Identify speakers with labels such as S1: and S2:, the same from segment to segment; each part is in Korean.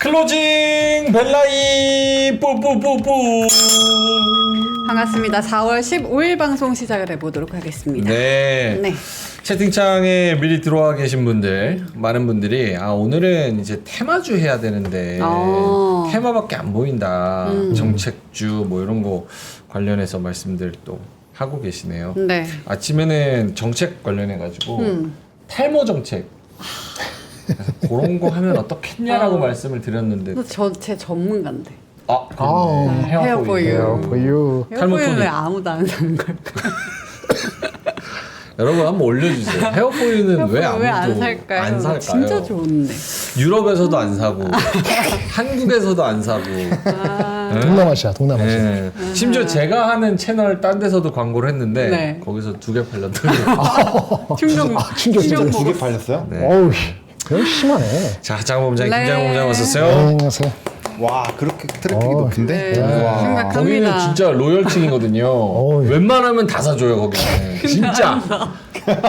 S1: 클로징 벨라이 뿌뿌뿌뿌.
S2: 반갑습니다. 4월 15일 방송 시작을 해보도록 하겠습니다.
S1: 네. 채팅창에 미리 들어와 계신 분들, 많은 분들이 오늘은 이제 테마주 해야 되는데 테마밖에 안 보인다. 정책주 뭐 이런 거 관련해서 말씀들 또 하고 계시네요.
S2: 네.
S1: 아침에는 정책 관련해 가지고 탈모 정책 그런 거 하면 어떻겠냐라고 말씀을 드렸는데
S2: 제 전문가인데.
S1: 그렇네. 헤어포유.
S3: 보유.
S2: 헤어포유는 왜 아무도 안 사는 걸까?
S1: 여러분 한번 올려주세요. 헤어포유는 왜 아무도
S2: 안 살까요?
S1: 안 살까요?
S2: 진짜 좋은데.
S1: 유럽에서도 안 사고 한국에서도 안 사고
S3: 동남아시아.
S1: 네. 심지어 제가 하는 채널 딴 데서도 광고를 했는데
S2: 네.
S1: 거기서 2개 팔렸더라고요.
S3: 충격.
S4: 두 개 팔렸어요?
S1: 네.
S3: 어우, 그럼 심하네.
S1: 자, 하창호 본부장님,
S2: 네.
S1: 김장호 본부장 왔었어요.
S3: 안녕하세요.
S4: 와, 그렇게 트래픽이 높은데?
S2: 네.
S4: 와.
S2: 심각합니다.
S1: 거기는 진짜 로열층이거든요.
S3: 예.
S1: 웬만하면 다 사줘요 거기는. 진짜.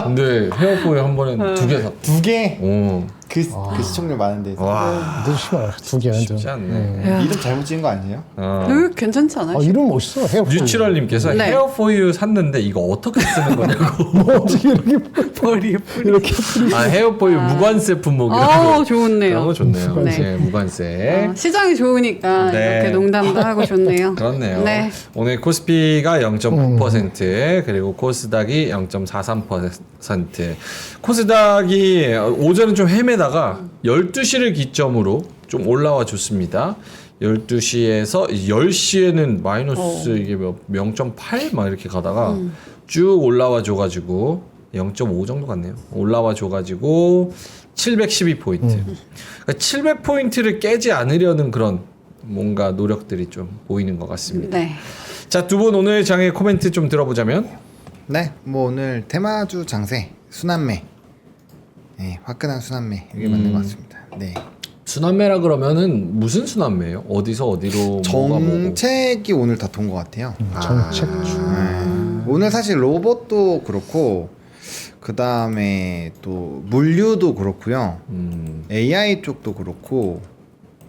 S1: 근데 헤어포유 한 번에 2개 샀다.
S4: 두 개?
S1: 오.
S4: 그 시청률 많은데.
S1: 와.
S3: 너무 심하네. 두 개는 좀.
S1: 쉽지 않네.
S4: 이름 잘못 지은 거 아니에요?
S2: 괜찮지 않아요?
S3: 이름 멋있어. 헤어포유.
S1: 뉴트럴님께서
S2: 네.
S1: 헤어포유 샀는데 이거 어떻게 쓰는 거냐고.
S3: 어떻게 이렇게
S2: 머리에
S3: 이렇게
S1: 헤어포유 무관세 품목이라고.
S2: 좋네요.
S1: 너무 좋네요.
S2: 네.
S1: 네, 무관세.
S2: 시장이 좋으니까
S1: 네.
S2: 이렇게 농담도 하고 좋네요.
S1: 그렇네요.
S2: 네.
S1: 오늘 코스피가 0.9% 그리고 코스닥이 0.43%. 코스닥이 오전은 좀 헤매다가 12시를 기점으로 좀 올라와 줬습니다. 12시에서 10시에는 마이너스 이게 0.8 막 이렇게 가다가 쭉 올라와 줘가지고 0.5 정도 갔네요. 올라와 줘가지고 712포인트. 그러니까 700포인트를 깨지 않으려는 그런 뭔가 노력들이 좀 보이는 것 같습니다.
S2: 네.
S1: 자, 두 분 오늘 장의 코멘트 좀 들어보자면.
S4: 네, 뭐 오늘 테마주 장세, 순환매. 네, 화끈한 순환매. 이게 맞는 것 같습니다. 네.
S1: 순환매라 그러면은 무슨 순환매예요? 어디서 어디로 뭐가 뭐고?
S4: 정책이 오늘 다 돈 것 같아요.
S3: 정책주.
S4: 오늘 사실 로봇도 그렇고, 그 다음에 또 물류도 그렇고요. AI 쪽도 그렇고,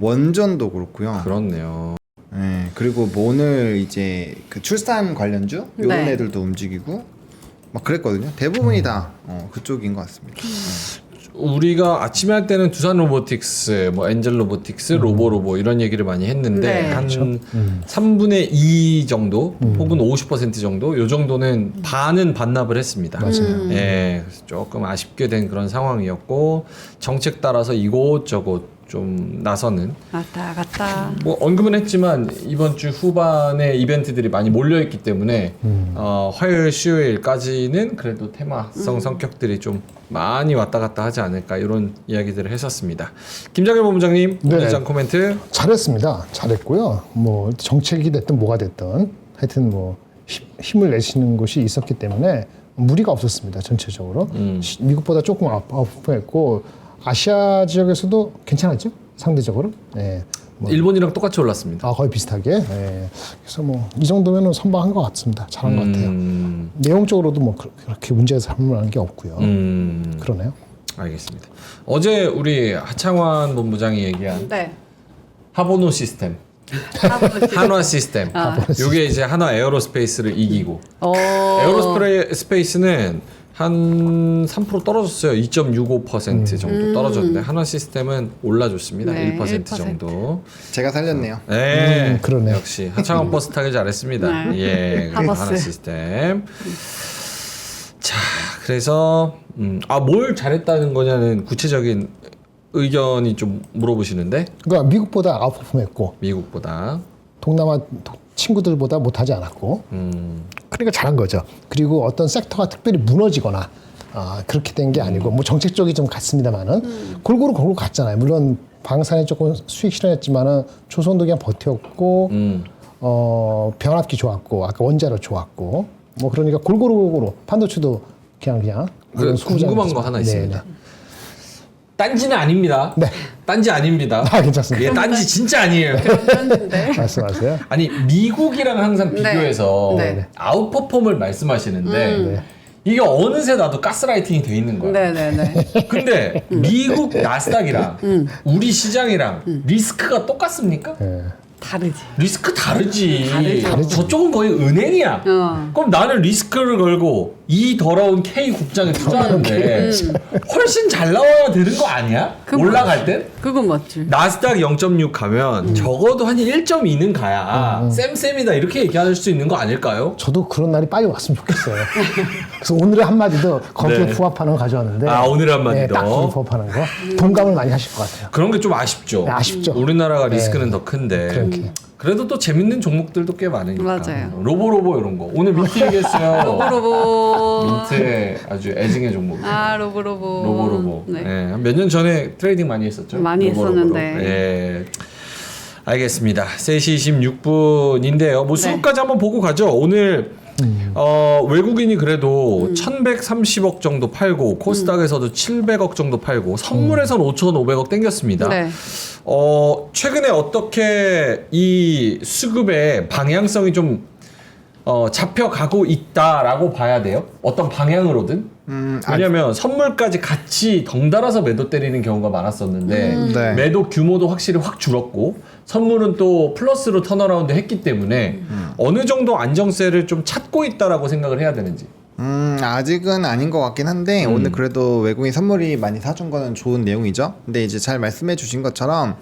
S4: 원전도 그렇고요.
S1: 그렇네요.
S4: 네, 그리고 뭐 오늘 이제 그 출산 관련주 이런
S2: 네.
S4: 애들도 움직이고 막 그랬거든요. 대부분이 다 그쪽인 것 같습니다.
S1: 우리가 아침에 할 때는 두산 로보틱스, 뭐 엔젤 로보틱스, 로보로보 이런 얘기를 많이 했는데
S2: 네.
S1: 한 3분의 2 정도 혹은 50% 정도 요 정도는 반은 반납을 했습니다.
S3: 맞아요.
S1: 예, 그래서 조금 아쉽게 된 그런 상황이었고 정책 따라서 이곳저곳 좀 나서는
S2: 왔다 갔다.
S1: 뭐 언급은 했지만 이번 주 후반에 이벤트들이 많이 몰려있기 때문에 화요일 수요일까지는 그래도 테마성 성격들이 좀 많이 왔다 갔다 하지 않을까 이런 이야기들을 했었습니다. 김장현 본부장님
S3: 네.
S1: 오늘 장 코멘트.
S3: 잘했습니다. 잘했고요. 뭐 정책이 됐든 뭐가 됐든 하여튼 뭐 힘을 내시는 곳이 있었기 때문에 무리가 없었습니다. 전체적으로. 미국보다 조금 아프했고 아시아 지역에서도 괜찮았죠? 상대적으로. 네. 뭐,
S1: 일본이랑 똑같이 올랐습니다.
S3: 거의 비슷하게. 네. 그래서 뭐 이 정도면은 선방한 것 같습니다. 잘한 것 같아요. 내용적으로도 뭐 그렇게 문제에서 할만한 게 없고요. 그러네요.
S1: 알겠습니다. 어제 우리 하창환 본부장이 얘기한
S2: 네.
S1: 하보노 시스템, 한화 시스템. 요게 이제 한화 에어로스페이스를 이기고 에어로스페이스는 한 3% 떨어졌어요. 2.65% 정도 떨어졌는데 한화 시스템은 올라줬습니다.
S2: 네,
S1: 1%
S2: 1%.
S1: 정도.
S4: 제가 살렸네요.
S1: 네,
S3: 그러네.
S1: 역시 하창원 버스 타길 잘했습니다.
S2: 네.
S1: 예,
S2: 하버스.
S1: 한화 시스템. 자, 그래서 뭘 잘했다는 거냐는 구체적인 의견이 좀 물어보시는데
S3: 그러니까 미국보다 아웃퍼폼했고
S1: 미국보다.
S3: 동남아 친구들보다 못하지 않았고 그러니까 잘한 거죠. 그리고 어떤 섹터가 특별히 무너지거나 그렇게 된 게 아니고 뭐 정책 쪽이 좀 같습니다만은 골고루 갔잖아요. 물론 방산에 조금 수익 실현했지만은 조선도 그냥 버텼고 변압기 좋았고 아까 원자로 좋았고 뭐 그러니까 골고루 반도체도 그냥
S1: 궁금한 거 하나 있습니다. 딴지는 아닙니다.
S3: 네.
S1: 딴지 아닙니다.
S3: 괜찮습니다.
S1: 예, 딴지 진짜 아니에요.
S3: 말씀하세요.
S1: 아니 미국이랑 항상 비교해서
S2: 네.
S1: 아웃퍼폼을 말씀하시는데 이게 어느새 나도 가스라이팅이 돼 있는 거야.
S2: 네네네.
S1: 근데 미국 나스닥이랑 우리 시장이랑 리스크가 똑같습니까?
S3: 예.
S2: 다르지.
S1: 리스크 다르지.
S2: 다르죠.
S1: 저쪽은 거의 은행이야. 그럼 나는 리스크를 걸고 이 더러운 K 국장에 투자하는데 훨씬 잘 나와야 되는 거 아니야?
S2: 그건
S1: 올라갈 땐?
S2: 그건 맞지.
S1: 나스닥 0.6 가면 적어도 한 1.2는 가야 쌤쌤이다 이렇게 얘기할 수 있는 거 아닐까요?
S3: 저도 그런 날이 빨리 왔으면 좋겠어요. 그래서 오늘의 한마디도 거기에
S1: 네.
S3: 부합하는 거 가져왔는데.
S1: 아, 오늘의 한마디도?
S3: 네, 딱 거기에 부합하는 거. 동감을 많이 하실 것 같아요.
S1: 그런 게 좀 아쉽죠.
S3: 네, 아쉽죠.
S1: 우리나라가 리스크는 더 큰데.
S3: 그렇게.
S1: 그래도 또 재밌는 종목들도 꽤 많으니까.
S2: 맞아요.
S1: 로보로보 이런 거. 오늘 민트 얘기했어요.
S2: 로보로보.
S1: 민트의 아주 애증의 종목.
S2: 아 로보로보.
S1: 로보로보.
S2: 네.
S1: 네. 몇 년 전에 트레이딩 많이 했었죠.
S2: 많이
S1: 로보로보로.
S2: 했었는데.
S1: 예. 알겠습니다. 3시 26분인데요. 뭐 수급까지 한번 보고 가죠. 오늘 외국인이 그래도 1130억 정도 팔고 코스닥에서도 700억 정도 팔고 선물에선 5,500억 땡겼습니다.
S2: 네.
S1: 최근에 어떻게 이 수급의 방향성이 좀 잡혀가고 있다라고 봐야 돼요? 어떤 방향으로든? 왜냐면 선물까지 같이 덩달아서 매도 때리는 경우가 많았었는데
S4: 네.
S1: 매도 규모도 확실히 확 줄었고 선물은 또 플러스로 턴어라운드 했기 때문에 어느 정도 안정세를 좀 찾고 있다라고 생각을 해야 되는지.
S4: 아직은 아닌 것 같긴 한데 오늘 그래도 외국인 선물이 많이 사준 거는 좋은 내용이죠. 근데 이제 잘 말씀해 주신 것처럼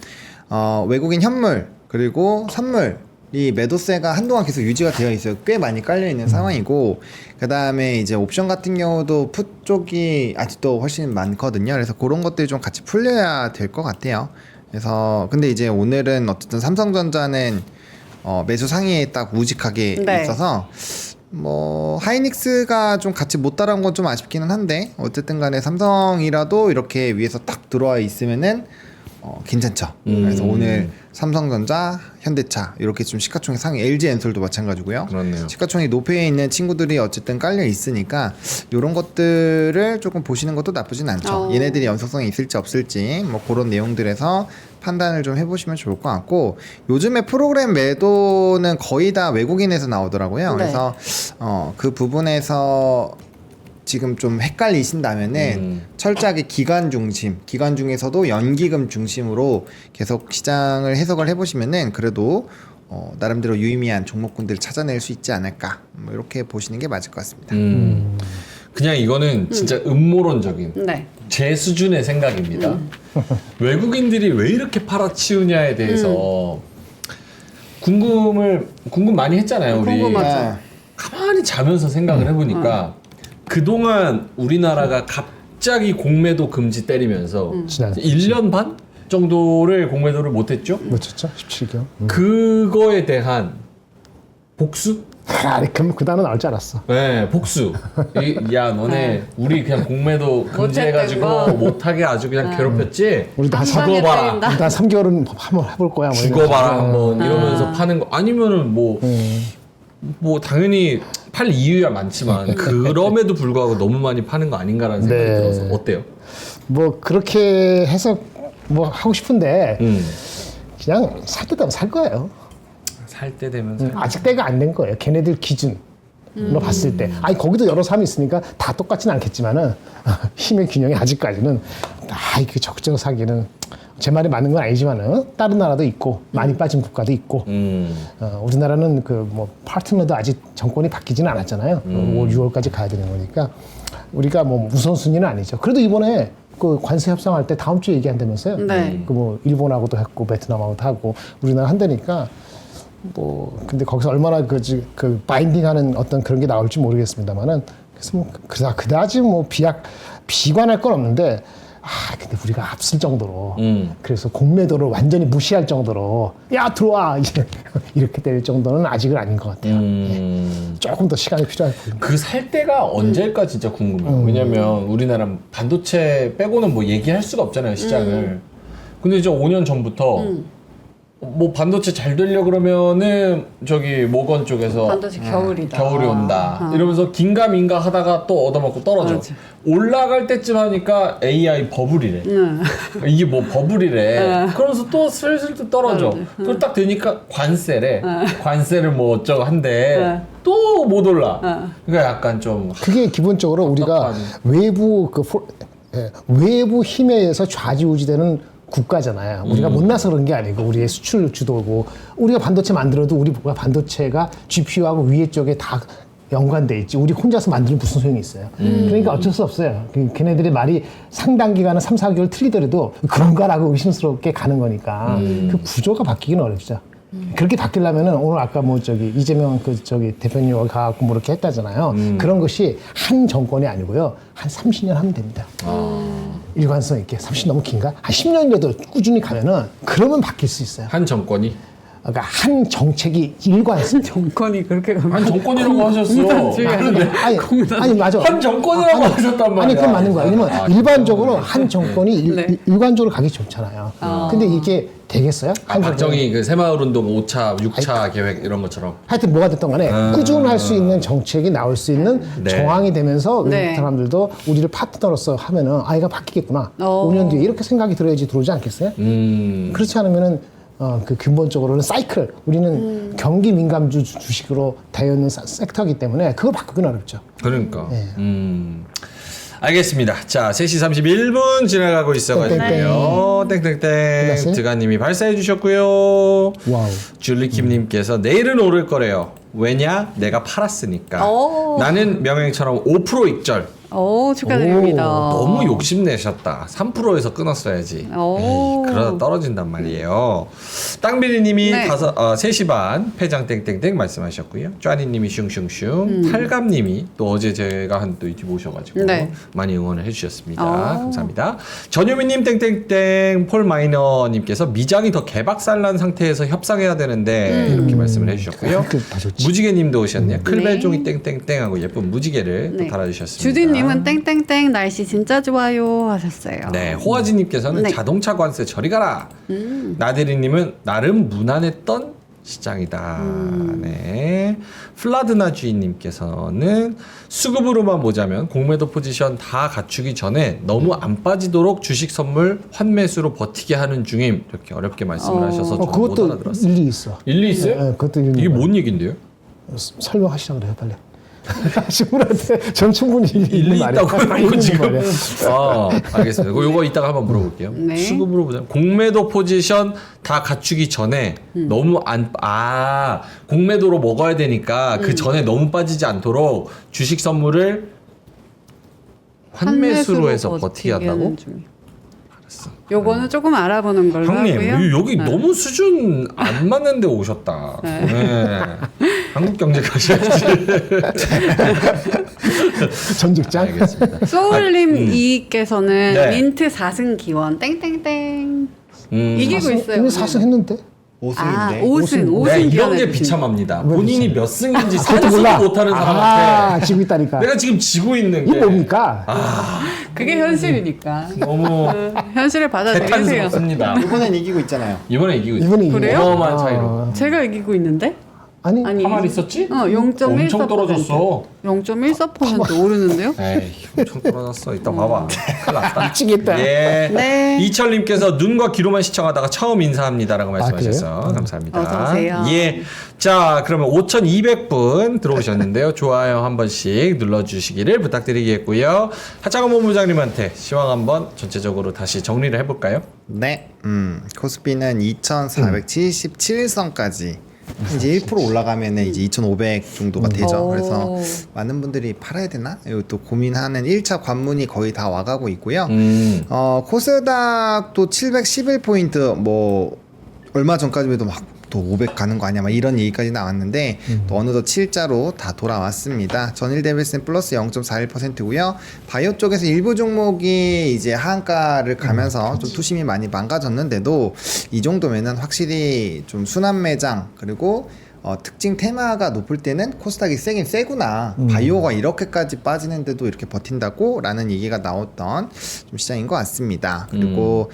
S4: 외국인 현물 그리고 선물 이 매도세가 한동안 계속 유지가 되어 있어요. 꽤 많이 깔려 있는 상황이고 그 다음에 이제 옵션 같은 경우도 풋 쪽이 아직도 훨씬 많거든요. 그래서 그런 것들이 좀 같이 풀려야 될 것 같아요. 그래서 근데 이제 오늘은 어쨌든 삼성전자는 매수 상위에 딱 우직하게
S2: 네.
S4: 있어서 뭐 하이닉스가 좀 같이 못 따라온 건 좀 아쉽기는 한데 어쨌든 간에 삼성이라도 이렇게 위에서 딱 들어와 있으면은 괜찮죠. 그래서 오늘 삼성전자, 현대차 이렇게 좀 시가총액 상위, LG엔솔도 마찬가지고요.
S1: 그렇네요.
S4: 시가총액 높이에 있는 친구들이 어쨌든 깔려 있으니까 이런 것들을 조금 보시는 것도 나쁘진 않죠. 얘네들이 연속성이 있을지 없을지 뭐 그런 내용들에서 판단을 좀 해보시면 좋을 것 같고 요즘에 프로그램 매도는 거의 다 외국인에서 나오더라고요.
S2: 네.
S4: 그래서 그 부분에서 지금 좀 헷갈리신다면은 철저하게 기관 중심, 기관 중에서도 연기금 중심으로 계속 시장을 해석을 해보시면은 그래도 나름대로 유의미한 종목군들을 찾아낼 수 있지 않을까 뭐 이렇게 보시는 게 맞을 것 같습니다.
S1: 그냥 이거는 진짜 음모론적인
S2: 네.
S1: 제 수준의 생각입니다. 외국인들이 왜 이렇게 팔아치우냐에 대해서 궁금 많이 했잖아요. 우리
S2: 궁금하죠.
S1: 가만히 자면서 생각을 해보니까 그동안 우리나라가 갑자기 공매도 금지 때리면서
S3: 지난
S1: 1년 반 정도를 공매도를 못했죠.
S3: 놓쳤죠? 17개월.
S1: 그거에 대한 복수?
S3: 그럼 그 단어 나올 줄 알았어.
S1: 네, 복수. 야, 너네 우리 그냥 공매도 금지해가지고
S2: 못했던 거.
S1: 못하게 아주 그냥 괴롭혔지.
S3: 우리 다
S2: 한 방에
S1: 죽어봐라.
S2: 때린다.
S3: 우리 다 3개월은 한번 해볼 거야. 뭐
S1: 죽어봐라
S3: 이런
S1: 한번 이러면서 파는 거 아니면은 뭐 당연히 팔 이유야 많지만 그럼에도 불구하고 너무 많이 파는 거 아닌가라는 생각이
S3: 네.
S1: 들어서 어때요?
S3: 뭐 그렇게 해서 뭐 하고 싶은데
S1: 음.
S3: 그냥 살 때 되면 살 거예요.
S1: 살 때 되면 살.
S3: 아직 때가 안 된 거예요. 걔네들 기준으로 봤을 때. 아니 거기도 여러 사람이 있으니까 다 똑같진 않겠지만은 힘의 균형이 아직까지는 이렇게 적극적으로 사기는 제 말이 맞는 건 아니지만은 다른 나라도 있고 많이 빠진 국가도 있고 우리나라는 그 뭐 파트너도 아직 정권이 바뀌지는 않았잖아요. 5월 6월까지 가야 되는 거니까 우리가 뭐 우선순위는 아니죠. 그래도 이번에 그 관세 협상할 때 다음 주에 얘기한다면서요.
S2: 네.
S3: 그 뭐 일본하고도 했고 베트남하고도 하고 우리나라 한다니까 뭐 근데 거기서 얼마나 그 바인딩하는 어떤 그런 게 나올지 모르겠습니다만은 그래서 뭐 그다지 뭐 비관할 건 없는데 근데 우리가 앞설 정도로 그래서 공매도를 완전히 무시할 정도로 야 들어와 이제 이렇게 될 정도는 아직은 아닌 것 같아요. 예. 조금 더 시간이 필요할 거예요.
S1: 그 살 때가 언제일까 진짜 궁금해요. 왜냐면 우리나라 반도체 빼고는 뭐 얘기할 수가 없잖아요 시장을. 근데 이제 5년 전부터 뭐 반도체 잘 되려 그러면은 저기 모건 쪽에서
S2: 반도체 겨울이다.
S1: 겨울이 온다 이러면서 긴가민가 하다가 또 얻어먹고 떨어져.
S2: 맞아.
S1: 올라갈 때쯤 하니까 AI 버블이래. 이게 뭐 버블이래. 그러면서 또 슬슬 또 떨어져. 그걸 딱 되니까 관세래. 관세를 뭐 어쩌고 한데 또 못 올라. 그러니까 약간 좀
S3: 그게 기본적으로 우리가 외부 외부 힘에 의해서 좌지우지되는 국가잖아요. 우리가 못나서 그런 게 아니고 우리의 수출 주도고 우리가 반도체 만들어도 우리 반도체가 GPU하고 위에 쪽에 다 연관돼 있지. 우리 혼자서 만들면 무슨 소용이 있어요. 그러니까 어쩔 수 없어요. 걔네들의 말이 상당 기간은 3, 4개월 틀리더라도 그런가라고 의심스럽게 가는 거니까 그 구조가 바뀌기는 어렵죠. 그렇게 바뀌려면은 오늘 아까 뭐 저기 이재명 대표님과 가갖고 뭐 이렇게 했다잖아요. 그런 것이 한 정권이 아니고요. 한 30년 하면 됩니다. 일관성 있게. 30 너무 긴가? 한 10년이라도 꾸준히 가면은 그러면 바뀔 수 있어요.
S1: 한 정권이
S3: 그러니까 한 정책이 일관성.
S2: 정권이 그렇게 가면
S1: 한 정권이라고 하셨어.
S3: 아니 맞아.
S1: 한 정권이라고 하셨단 말이야.
S3: 아니 그건 맞는 거야. 왜냐면 일반적으로 한 정권이
S2: 네.
S3: 일관적으로 가기 좋잖아요. 근데 이게 되겠어요? 한 정권이?
S1: 박정희 그 새마을운동 5차, 6차 계획 이런 것처럼.
S3: 하여튼 뭐가 됐던 간에 꾸준할 수 있는 정책이 나올 수 있는
S1: 네.
S3: 정황이 되면서
S2: 네.
S3: 외국 사람들도 우리를 파트너로서 하면은 아이가 바뀌겠구나.
S2: 어.
S3: 5년 뒤에 이렇게 생각이 들어야지 들어오지 않겠어요? 그렇지 않으면은 그 근본적으로는 사이클. 우리는 경기 민감주 주식으로 되어 있는 섹터이기 때문에 그걸 바꾸기는 어렵죠.
S1: 그러니까.
S3: 네.
S1: 알겠습니다. 자, 3시 31분 지나가고 있어가지고요. 땡땡땡.
S3: 끝났어요?
S1: 드가님이 발사해 주셨고요.
S3: 와우.
S1: 줄리킴님께서 내일은 오를 거래요. 왜냐? 내가 팔았으니까.
S2: 오.
S1: 나는 명행처럼 5% 익절.
S2: 오, 축하드립니다.
S1: 너무 욕심내셨다. 3%에서 끊었어야지.
S2: 오.
S1: 에이, 그러다 떨어진단 말이에요. 땅비리님이
S2: 네.
S1: 3시 반 패장 땡땡땡 말씀하셨고요. 쟈니님이 슝슝슝. 탈감님이 또 어제 제가 한 또 유튜브 오셔가지고
S2: 네.
S1: 많이 응원을 해주셨습니다.
S2: 오.
S1: 감사합니다. 전유미님 땡땡땡 폴마이너님께서 미장이 더 개박살난 상태에서 협상해야 되는데 이렇게 말씀을 해주셨고요.
S3: 그 다 좋지.
S1: 무지개님도 오셨네요. 클벨종이
S2: 네.
S1: 땡땡땡 하고 예쁜 무지개를 또
S2: 네.
S1: 달아주셨습니다.
S2: 주디님은 땡땡땡 날씨 진짜 좋아요 하셨어요.
S1: 네, 호아지님께서는
S2: 네.
S1: 자동차 관세 저리 가라. 나대리님은 나름 무난했던 시장이다. 네, 플라드나 주인님께서는 수급으로만 보자면 공매도 포지션 다 갖추기 전에 너무 안 빠지도록 주식 선물 환매수로 버티게 하는 중임. 이렇게 어렵게 말씀을 하셔서 좀 못
S3: 그것도
S1: 알아들었어요.
S3: 일리 있어.
S1: 일리 있어요?
S3: 네, 그것도 일리
S1: 이게
S3: 있는
S1: 뭔 얘긴데요?
S3: 설명하시라 그래요, 빨리. 신분한테 전 충분히
S1: 일리
S3: 말이야.
S1: 있다고 해놓고
S3: 있는
S1: 지금.
S3: 말이야.
S1: 알겠습니다. 요거 이따가 한번 물어볼게요.
S2: 네.
S1: 수급으로 보자면 공매도 포지션 다 갖추기 전에 너무 공매도로 먹어야 되니까 그 전에 너무 빠지지 않도록 주식 선물을 환매수로 해서 버티게 한다고?
S2: 요거는 조금 알아보는 걸로
S1: 형님
S2: 하고요.
S1: 여기
S2: 네.
S1: 너무 수준 안 맞는데 오셨다. 네. 한국 경제 가셔야지.
S3: 전 직장.
S1: 알겠습니다.
S2: 소울님 이께서는
S1: 네.
S2: 민트 4승 기원 땡땡땡 이기고 있어요.
S3: 이미 사승했는데.
S4: 5승인데.
S2: 아, 5승
S1: 네, 이런
S2: 기원해
S1: 게
S2: 주신
S1: 비참합니다.
S3: 왜
S1: 본인이
S3: 비참해?
S1: 몇 승인지
S3: 그것도
S1: 상상도
S3: 몰라.
S1: 못하는 사람한테
S3: 지고 있다니까.
S1: 내가 지금 지고 있는 게
S3: 이게 뭡니까?
S2: 그게 현실이니까
S1: 너무
S2: 현실을 받아들이세요.
S1: 대탄스럽습니다.
S4: 이번엔 이기고 있잖아요.
S1: 이번에 이기고 있어요.
S3: 이번에
S2: 그래요?
S1: 어마어마한 차이로.
S2: 제가 이기고 있는데?
S3: 아니,
S2: 아니
S1: 가만히 있었지?
S2: 0.14%
S1: 엄청 떨어졌어.
S2: 0.14% 오르는데요?
S1: 에이, 엄청 떨어졌어. 이따 봐봐. 큰일 났다.
S3: 미치겠다.
S1: 예.
S2: 네.
S1: 이철님께서 눈과 귀로만 시청하다가 처음 인사합니다라고
S3: 그래요?
S1: 말씀하셨어요. 감사합니다.
S2: 어서 오세요.
S1: 예. 자, 그러면 5,200분 들어오셨는데요. 좋아요 한 번씩 눌러주시기를 부탁드리겠고요. 하창원 본부장님한테 시황 한번 전체적으로 다시 정리를 해볼까요?
S4: 네. 코스피는 2,477선까지 이제 1% 올라가면은 이제 2,500 정도가 되죠.
S2: 오.
S4: 그래서 많은 분들이 팔아야 되나? 이거 또 고민하는 1차 관문이 거의 다 와가고 있고요. 코스닥도 711포인트 뭐 얼마 전까지만 해도 막 또 500 가는 거 아니야 막 이런 얘기까지 나왔는데 또 어느덧 7자로 다 돌아왔습니다. 전일 대비해서는 플러스 0.41%고요. 바이오 쪽에서 일부 종목이 이제 하한가를 가면서 좀 투심이 많이 망가졌는데도 이 정도면은 확실히 좀 순환 매장 그리고 특징 테마가 높을 때는 코스닥이 세긴 세구나. 바이오가 이렇게까지 빠지는데도 이렇게 버틴다고? 라는 얘기가 나왔던 좀 시장인 것 같습니다. 그리고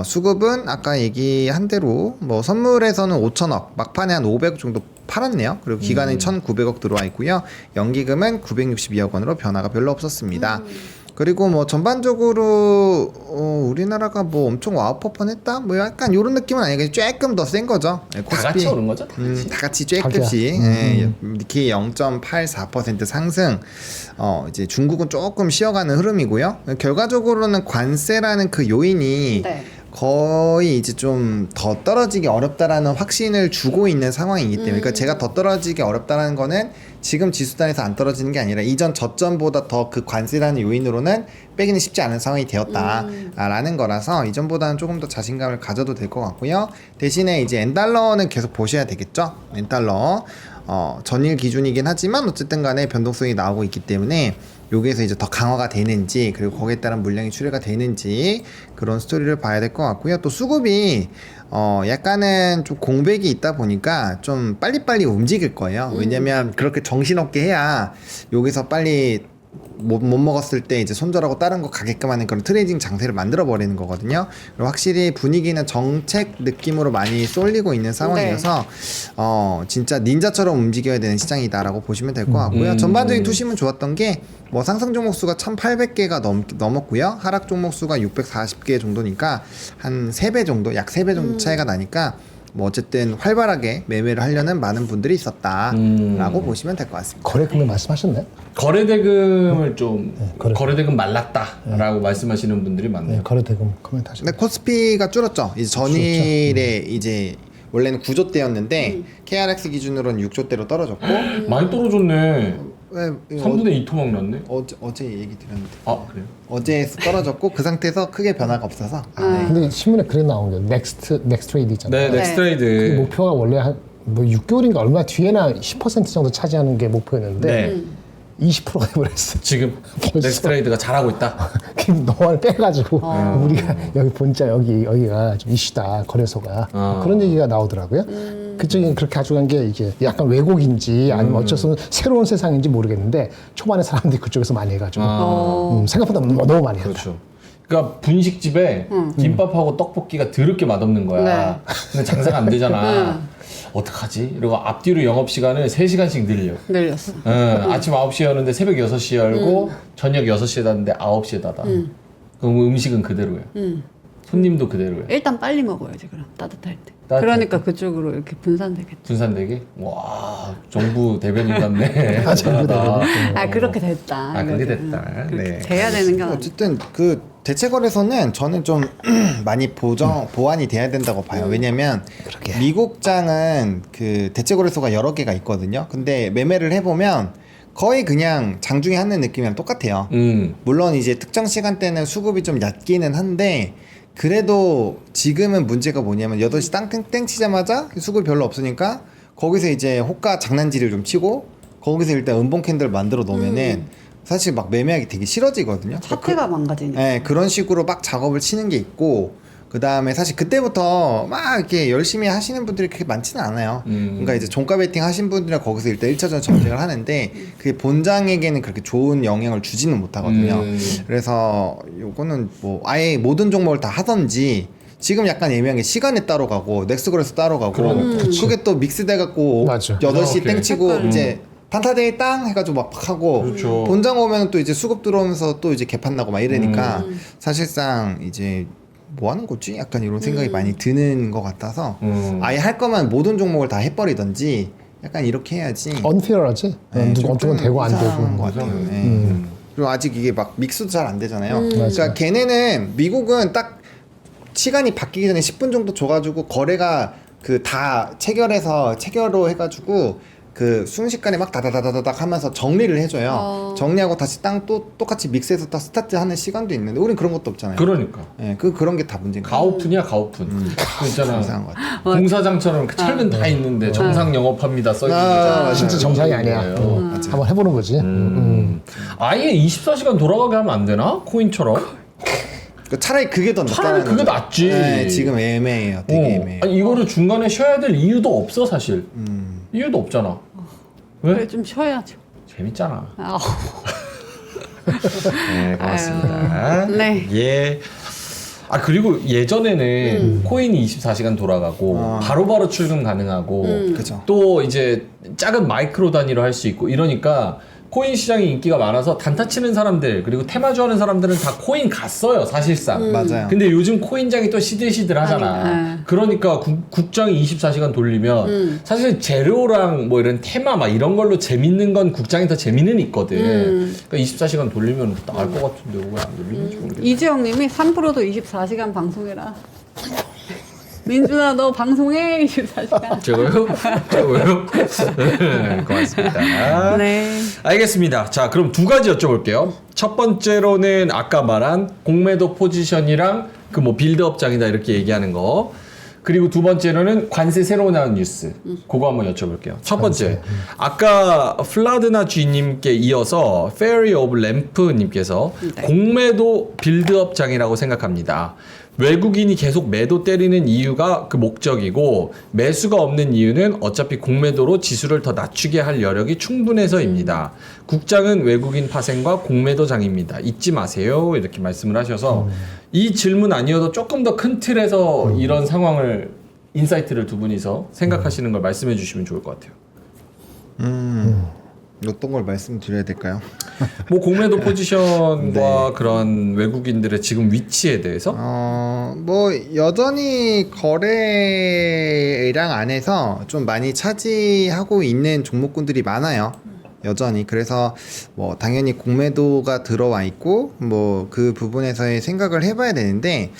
S4: 수급은 아까 얘기한 대로 뭐 선물에서는 5천억, 막판에 한 500억 정도 팔았네요. 그리고 기간은 1,900억 들어와 있고요. 연기금은 962억 원으로 변화가 별로 없었습니다. 그리고 뭐 전반적으로 우리나라가 뭐 엄청 와우퍼펀했다 뭐 약간 이런 느낌은 아니고 조금 더 센 거죠. 네,
S1: 다 같이 오른 거죠? 다 같이.
S4: 다 같이 조금씩 니케이 0.84% 상승. 이제 중국은 조금 쉬어가는 흐름이고요. 결과적으로는 관세라는 그 요인이
S2: 네.
S4: 거의 이제 좀 더 떨어지기 어렵다라는 확신을 주고 있는 상황이기 때문에 그러니까 제가 더 떨어지기 어렵다라는 거는 지금 지수단에서 안 떨어지는 게 아니라 이전 저점보다 더 그 관세라는 요인으로는 빼기는 쉽지 않은 상황이 되었다라는 거라서 이전보다는 조금 더 자신감을 가져도 될 것 같고요. 대신에 이제 엔달러는 계속 보셔야 되겠죠. 엔달러 전일 기준이긴 하지만 어쨌든 간에 변동성이 나오고 있기 때문에 여기에서 이제 더 강화가 되는지 그리고 거기에 따른 물량이 출회가 되는지 그런 스토리를 봐야 될 것 같고요. 또 수급이 약간은 좀 공백이 있다 보니까 좀 빨리빨리 움직일 거예요. 왜냐면 그렇게 정신없게 해야 여기서 빨리 못 먹었을 때 이제 손절하고 다른 거 가게끔 하는 그런 트레이딩 장세를 만들어 버리는 거거든요. 그리고 확실히 분위기는 정책 느낌으로 많이 쏠리고 있는 상황이어서 진짜 닌자처럼 움직여야 되는 시장이다라고 보시면 될 것 같고요. 전반적인 투심은 좋았던 게 뭐 상승 종목 수가 1,800개가 넘었고요. 하락 종목 수가 640개 정도니까 한 3배 정도, 약 3배 정도 차이가 나니까 뭐 어쨌든 활발하게 매매를 하려는 많은 분들이 있었다라고 보시면 될 것 같습니다.
S3: 거래 금액 말씀하셨나요?
S1: 거래대금을 좀
S3: 거래대금.
S1: 거래대금 말랐다라고 말씀하시는 분들이 많네요.
S3: 네, 거래 대금 코멘트 하시죠.
S4: 근데 코스피가 줄었죠. 이제 전일에 이제 원래는 9조대였는데 KRX 기준으로는 6조대로 떨어졌고
S1: 많이 떨어졌네.
S4: 왜
S1: 3분의 2 토막 났네.
S4: 어제 얘기 드렸는데
S1: 아 그래요?
S4: 어제에서 떨어졌고 그 상태에서 크게 변화가 없어서 네.
S3: 근데 신문에 그래 나온 게 넥스트 트레이드 있잖아요.
S1: 네, 넥스트레이드.
S3: 그 목표가 원래 한 뭐 6개월인가 얼마 뒤에나 10% 정도 차지하는 게 목표였는데
S1: 네.
S3: 20%가 해버렸어.
S1: 지금
S3: 벌써.
S1: 넥스트레이드가 잘하고 있다.
S3: 너를 빼가지고 우리가 여기 본자 여기가 좀 이슈다 거래소가 그런 얘기가 나오더라고요. 그쪽이 그렇게 가져간 게 이게 약간 왜곡인지 아니면 어쩌서 새로운 세상인지 모르겠는데 초반에 사람들이 그쪽에서 많이 해가지고 생각보다 너무 많이 했다.
S1: 그렇죠. 그러니까 분식집에 김밥하고 떡볶이가 더럽게 맛없는 거야.
S2: 네.
S1: 근데 장사가 안 되잖아. 어떡하지? 이러고 앞뒤로 영업시간을 3시간씩 늘려.
S2: 늘렸어.
S1: 아침 9시에 여는데 새벽 6시에 열고 저녁 6시에 닫는데 9시에 닫아. 그럼 음식은 그대로야. 손님도 그대로야.
S2: 일단 빨리 먹어야지 그럼 따뜻할 때.
S1: 따뜻할
S2: 그러니까 그쪽으로 이렇게 분산되겠죠.
S1: 분산되게? 와, 정부 대변인 같네.
S3: 정부 대변인.
S2: 그렇게 됐다.
S1: 아, 그렇게
S2: 이거는.
S1: 됐다.
S2: 그렇게
S4: 네.
S2: 돼야 되는 게 아니야.
S4: 어쨌든 그 대체거래소는 저는 좀 많이 보완이 돼야 된다고 봐요. 왜냐면 미국장은 그 대체거래소가 여러 개가 있거든요. 근데 매매를 해보면 거의 그냥 장중에 하는 느낌이랑 똑같아요. 물론 이제 특정 시간대는 수급이 좀 얕기는 한데 그래도 지금은 문제가 뭐냐면 8시 땡 치자마자 수급이 별로 없으니까 거기서 이제 호가 장난질을 좀 치고 거기서 일단 은봉 캔들 만들어 놓으면은 사실 막 매매하기 되게 싫어지거든요.
S2: 차트가 망가지니까.
S4: 네, 그런 식으로 막 작업을 치는 게 있고 그 다음에 사실 그때부터 막 이렇게 열심히 하시는 분들이 그렇게 많지는 않아요. 그러니까 이제 종가 베팅 하신 분들은 거기서 일단 1차전 전쟁을 하는데 그게 본장에게는 그렇게 좋은 영향을 주지는 못하거든요. 그래서 요거는 뭐 아예 모든 종목을 다 하던지 지금 약간 애매한 게 시간에 따로 가고 넥스거래소 따로 가고 그게 또 믹스돼 갖고
S3: 맞아.
S4: 8시
S1: 오케이.
S4: 땡 치고 이제 단타데이 땅 해가지고 막 하고
S1: 그렇죠.
S4: 본장 오면 또 이제 수급 들어오면서 또 이제 개판 나고 막 이러니까 사실상 이제 뭐 하는 거지? 약간 이런 생각이 많이 드는 것 같아서 아예 할 거면 모든 종목을 다 해버리던지 약간 이렇게 해야지.
S3: 언페어하지. 어떤 건 되고 안
S4: 이상한 것
S3: 되고.
S4: 같아요. 네. 그리고 아직 이게 막 믹스도 잘 안 되잖아요. 그러니까 걔네는 미국은 딱 시간이 바뀌기 전에 10분 정도 줘가지고 거래가 그 다 체결로 해가지고 그 순식간에 막 다다다다닥 하면서 정리를 해줘요. 정리하고 다시 땅 또 똑같이 믹스해서 딱 스타트 하는 시간도 있는데 우린 그런 것도 없잖아요.
S1: 그러니까.
S4: 예, 그런 게 다 문제인 거예요.
S1: 가오픈이야, 가오픈. 그 있잖아.
S4: 이상한 것 같아요.
S1: 공사장처럼 그 철근 다 있는데 정상 영업합니다 써 있는
S4: 맞아요.
S3: 진짜 정상이 아니야. 한번 해보는 거지.
S1: 아예 24시간 돌아가게 하면 안 되나? 코인처럼?
S4: 그 차라리 그게 더
S1: 차라리
S4: 낫다는
S1: 그게
S4: 거죠.
S1: 낫지.
S4: 네, 지금 애매해요. 되게 애매해요.
S1: 아니, 이거를 중간에 쉬어야 될 이유도 없어 사실. 이유도 없잖아.
S2: 그래
S1: 왜?
S2: 좀 쉬어야죠.
S1: 재밌잖아.
S2: 아,
S1: 네, 고맙습니다.
S2: 아유, 네.
S1: 예. 아 그리고 예전에는 코인이 24시간 돌아가고 바로바로 출금 가능하고
S4: 그죠.
S1: 또 이제 작은 마이크로 단위로 할 수 있고 이러니까 코인 시장이 인기가 많아서 단타 치는 사람들 그리고 테마주 하는 사람들은 다 코인 갔어요 사실상.
S4: 맞아요.
S1: 근데 요즘 코인장이 또 시들시들하잖아. 그러니까 국장이 24시간 돌리면 사실 제로랑 뭐 이런 테마 막 이런 걸로 재밌는 건 국장이 더 재미는 있거든. 그러니까 24시간 돌리면 나을 것 같은데 왜 안 돌리는지 모르겠네.
S2: 이지영님이 3%도 24시간 방송해라. 민준아 너 방송해 24시간.
S1: 저거요? 저거요? 네, 고맙습니다.
S2: 네.
S1: 알겠습니다. 자, 그럼 두 가지 여쭤볼게요. 첫 번째로는 아까 말한 공매도 포지션이랑 그 뭐 빌드업장이다 이렇게 얘기하는 거. 그리고 두 번째로는 관세 새로 나온 뉴스. 그거 한번 여쭤볼게요. 첫 번째. 아까 플라드나 G님께 이어서 페리 오브 램프님께서
S2: 네.
S1: 공매도 빌드업장이라고 생각합니다. 외국인이 계속 매도 때리는 이유가 그 목적이고 매수가 없는 이유는 어차피 공매도로 지수를 더 낮추게 할 여력이 충분해서입니다. 국장은 외국인 파생과 공매도장입니다. 잊지 마세요. 이렇게 말씀을 하셔서 이 질문 아니어도 조금 더 큰 틀에서 이런 상황을 인사이트를 두 분이서 생각하시는 걸 말씀해 주시면 좋을 것 같아요.
S4: 어떤 걸 말씀드려야 될까요?
S1: 뭐 공매도 포지션과 그런 외국인들의 지금 위치에 대해서
S4: 뭐 여전히 거래량 안에서 좀 많이 차지하고 있는 종목군들이 많아요. 여전히. 그래서 뭐 당연히 공매도가 들어와 있고 뭐 그 부분에서의 생각을 해봐야 되는데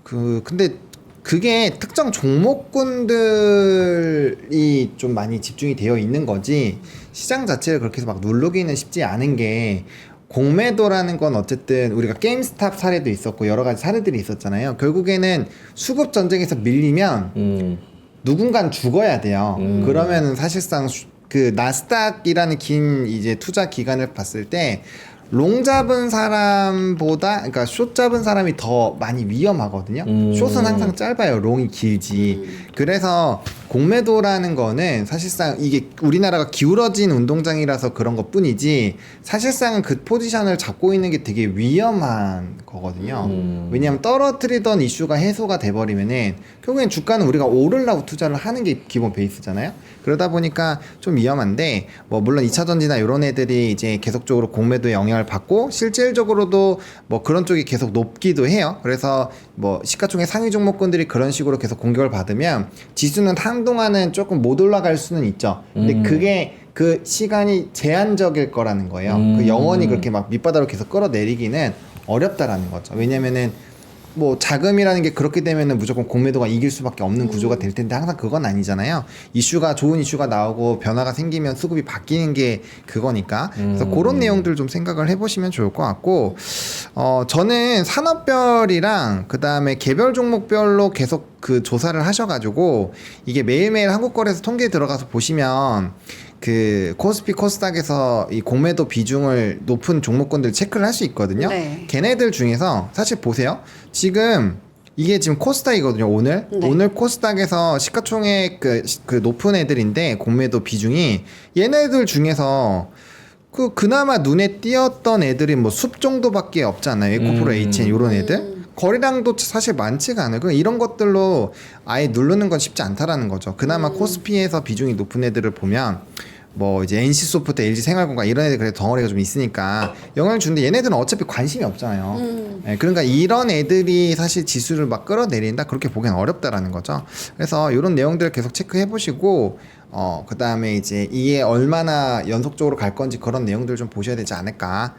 S4: 근데 그게 특정 종목군들이 좀 많이 집중이 되어 있는 거지 시장 자체를 그렇게 해서 막 누르기는 쉽지 않은 게 공매도라는 건 어쨌든 우리가 게임스탑 사례도 있었고 여러 가지 사례들이 있었잖아요. 결국에는 수급 전쟁에서 밀리면 누군간 죽어야 돼요. 그러면은 사실상 그 나스닥이라는 긴 이제 투자 기간을 봤을 때 롱 잡은 사람보다 그러니까 숏 잡은 사람이 더 많이 위험하거든요. 숏은 항상 짧아요. 롱이 길지. 그래서 공매도라는 거는 사실상 이게 우리나라가 기울어진 운동장이라서 그런 것 뿐이지 사실상은 그 포지션을 잡고 있는 게 되게 위험한 거거든요. 왜냐하면 떨어뜨리던 이슈가 해소가 돼버리면은 결국엔 주가는 우리가 오르려고 투자를 하는 게 기본 베이스잖아요. 그러다 보니까 좀 위험한데 뭐 물론 2차전지나 이런 애들이 이제 계속적으로 공매도에 영향을 받고 실질적으로도 뭐 그런 쪽이 계속 높기도 해요. 그래서 뭐 시가총액 상위 종목군들이 그런 식으로 계속 공격을 받으면 지수는 한동안은 조금 못 올라갈 수는 있죠. 근데 그게 그 시간이 제한적일 거라는 거예요. 그 영원히 그렇게 막 밑바닥으로 계속 끌어내리기는 어렵다라는 거죠. 왜냐면은 뭐 자금이라는 게 그렇게 되면은 무조건 공매도가 이길 수밖에 없는 구조가 될 텐데 항상 그건 아니잖아요. 이슈가 좋은 이슈가 나오고 변화가 생기면 수급이 바뀌는 게 그거니까. 그래서 그런 내용들 좀 생각을 해보시면 좋을 것 같고 저는 산업별이랑 그 다음에 개별 종목별로 계속 그 조사를 하셔가지고 이게 매일매일 한국거래소 통계에 들어가서 보시면 그 코스피 코스닥에서 이 공매도 비중을 높은 종목군들 체크를 할 수 있거든요.
S2: 네.
S4: 걔네들 중에서 사실 보세요. 지금 이게 지금 코스닥이거든요. 오늘
S2: 네.
S4: 오늘 코스닥에서 시가총액 그 높은 애들인데 공매도 비중이 얘네들 중에서 그나마 눈에 띄었던 애들이 뭐 숲 정도밖에 없잖아요. 에코프로 HN 이런 애들. 거래량도 사실 많지가 않아요. 이런 것들로 아예 누르는 건 쉽지 않다라는 거죠. 그나마 코스피에서 비중이 높은 애들을 보면 뭐 이제 NC소프트, LG생활건강 이런 애들 그래도 덩어리가 좀 있으니까 영향을 주는데 얘네들은 어차피 관심이 없잖아요. 네, 그러니까 이런 애들이 사실 지수를 막 끌어내린다 그렇게 보기엔 어렵다라는 거죠. 그래서 이런 내용들을 계속 체크해 보시고 그 다음에 이제 이게 얼마나 연속적으로 갈 건지 그런 내용들 좀 보셔야 되지 않을까.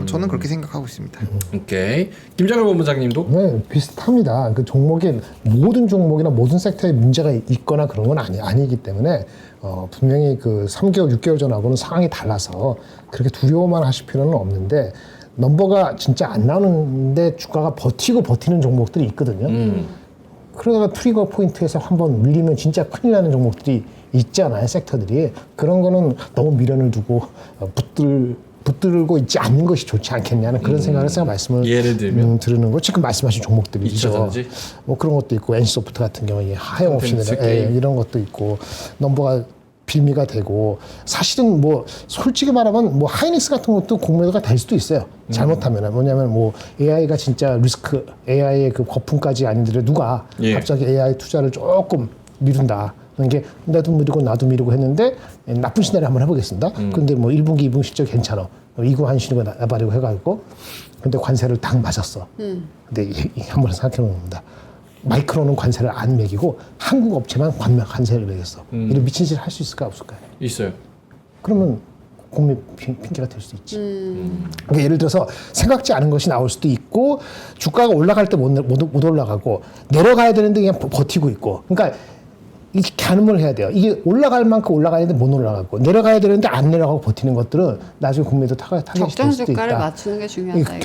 S4: 저는 그렇게 생각하고 있습니다.
S1: 오케이. 김정일 본부장님도
S3: 네, 비슷합니다. 그 종목에 모든 종목이나 모든 섹터에 문제가 있거나 그런 건 아니기 때문에 분명히 그 3개월, 6개월 전하고는 상황이 달라서 그렇게 두려워만 하실 필요는 없는데 넘버가 진짜 안 나오는데 주가가 버티는 종목들이 있거든요. 그러다가 트리거 포인트에서 한번 밀리면 진짜 큰일 나는 종목들이 있잖아요, 섹터들이. 그런 거는 너무 미련을 두고 붙들고 있지 않는 것이 좋지 않겠냐는 그런 생각을 해서 말씀을
S1: 예를 들면?
S3: 드리는 거. 지금 말씀하신 종목들이죠.
S1: 2차전지?
S3: 뭐 그런 것도 있고 NC소프트 같은 경우에 하염없이
S1: 콘텐츠
S3: 이런 것도 있고 넘버가 빌미가 되고 사실은 뭐 솔직히 말하면 뭐 하이닉스 같은 것도 공매도가 될 수도 있어요. 잘못하면은 뭐냐면 뭐 AI가 진짜 리스크 AI의 그 거품까지 아닌데 누가
S1: 예.
S3: 갑자기 AI 투자를 조금 미룬다. 이게 나도 미루고 나도 미루고 했는데 나쁜 시나리오 한번 해보겠습니다. 근데 뭐 1분기, 2분기 실적 괜찮아. 이거 한시고 나발이고 해가지고 근데 관세를 딱 맞았어. 근데 한번 생각해보면 봅니다. 마이크론은 관세를 안 매기고 한국 업체만 관세를 매겼어. 이런 미친 짓을 할 수 있을까 없을까요?
S1: 있어요.
S3: 그러면 공매 핑계가 될 수 있지. 그러니까 예를 들어서 생각지 않은 것이 나올 수도 있고 주가가 올라갈 때 못 올라가고 내려가야 되는데 그냥 버티고 있고. 그러니까 이 가늠을 해야 돼요. 이게 올라갈 만큼 올라가야 되는데 못 올라가고 내려가야 되는데 안 내려가고 버티는 것들은 나중에 공매도 타겟이 될 수도 있다.
S2: 적정주가를 맞추는 게 중요하다.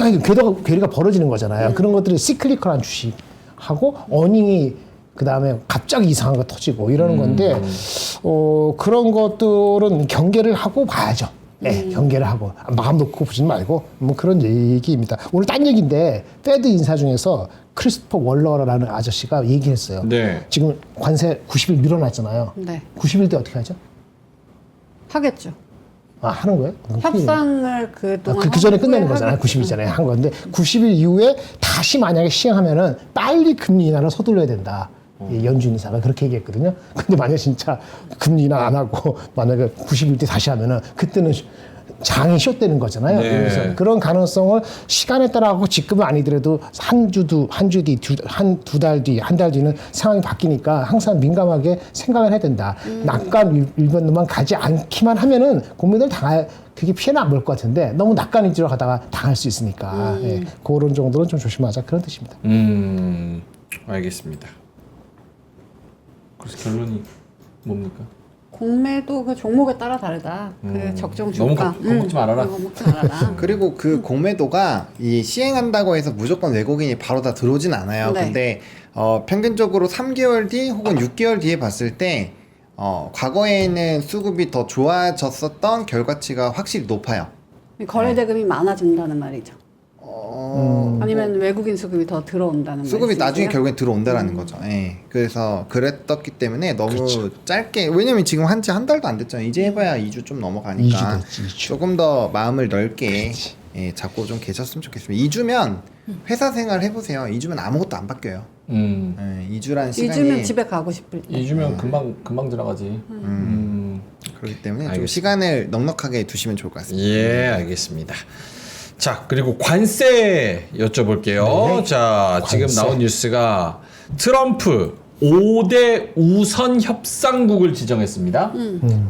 S3: 괴리가 벌어지는 거잖아요. 그런 것들이 시클리컬한 주식하고 어닝이 그 다음에 갑자기 이상한 거 터지고 이러는 건데 그런 것들은 경계를 하고 봐야죠. 네, 경계를 하고 마음 놓고 보지 말고 뭐 그런 얘기입니다. 오늘 딴 얘기인데 페드 인사 중에서 크리스토퍼 월러라는 아저씨가 얘기했어요.
S1: 네.
S3: 지금 관세 90일 밀어놨잖아요.
S2: 네.
S3: 90일 때 어떻게 하죠?
S2: 하겠죠.
S3: 아 하는 거예요?
S2: 협상을 그동안
S3: 그 전에 끝내는 거잖아요. 90일 전에 한 건데 90일 이후에 다시 만약에 시행하면은 빨리 금리 인하를 서둘러야 된다. 이 연준 이사가 그렇게 얘기했거든요. 근데 만약 진짜 금리 인하 안 하고 만약에 90일 때 다시 하면은 그때는 장이 쇼되는 거잖아요.
S1: 네.
S3: 그래서 그런 가능성을 시간에 따라 하고 지금은 아니더라도 한 주 뒤, 한 달 뒤는 상황이 바뀌니까 항상 민감하게 생각을 해야 된다. 낙관 일변도만 가지 않기만 하면은 국민들 그게 피해는 안 볼 것 같은데 너무 낙관 위주로 가다가 당할 수 있으니까 예, 그런 정도는 좀 조심하자 그런 뜻입니다.
S1: 알겠습니다. 그래서 결론이 뭡니까?
S2: 공매도 그 종목에 따라 다르다. 그 적정
S1: 너무
S2: 주가.
S1: 겁먹지 말아라.
S2: 겁먹지 말아라.
S4: 그리고 그 공매도가 이 시행한다고 해서 무조건 외국인이 바로 다 들어오진 않아요.
S2: 네.
S4: 근데 평균적으로 3개월 뒤 혹은 6개월 뒤에 봤을 때 과거에는 수급이 더 좋아졌었던 결과치가 확실히 높아요.
S2: 거래 대금이 많아진다는 말이죠. 아니면 외국인 수급이 더 들어온다는
S4: 수급이
S2: 말씀이세요?
S4: 나중에 결국엔 들어온다라는 거죠. 예. 그래서 그랬었기 때문에 너무 짧게 왜냐면 지금 한지 한 달도 안 됐잖아요. 이제 해봐야 2주 좀 넘어가니까
S3: 2주 됐지, 2주.
S4: 조금 더 마음을 넓게 잡고 좀 계셨으면 좋겠습니다. 2주면 회사 생활 해보세요. 2주면 아무것도 안 바뀌어요. 2주란 시간이
S2: 2주면 집에 가고 싶을 때.
S1: 2주면 금방 지나가지.
S4: 그렇기 때문에 좀
S1: 알겠습니다.
S4: 시간을 넉넉하게 두시면 좋을 것 같습니다.
S1: 예, 알겠습니다. 자, 그리고 관세 여쭤볼게요.
S3: 네.
S1: 자, 지금
S3: 관세.
S1: 나온 뉴스가 트럼프 5대 우선 협상국을 지정했습니다.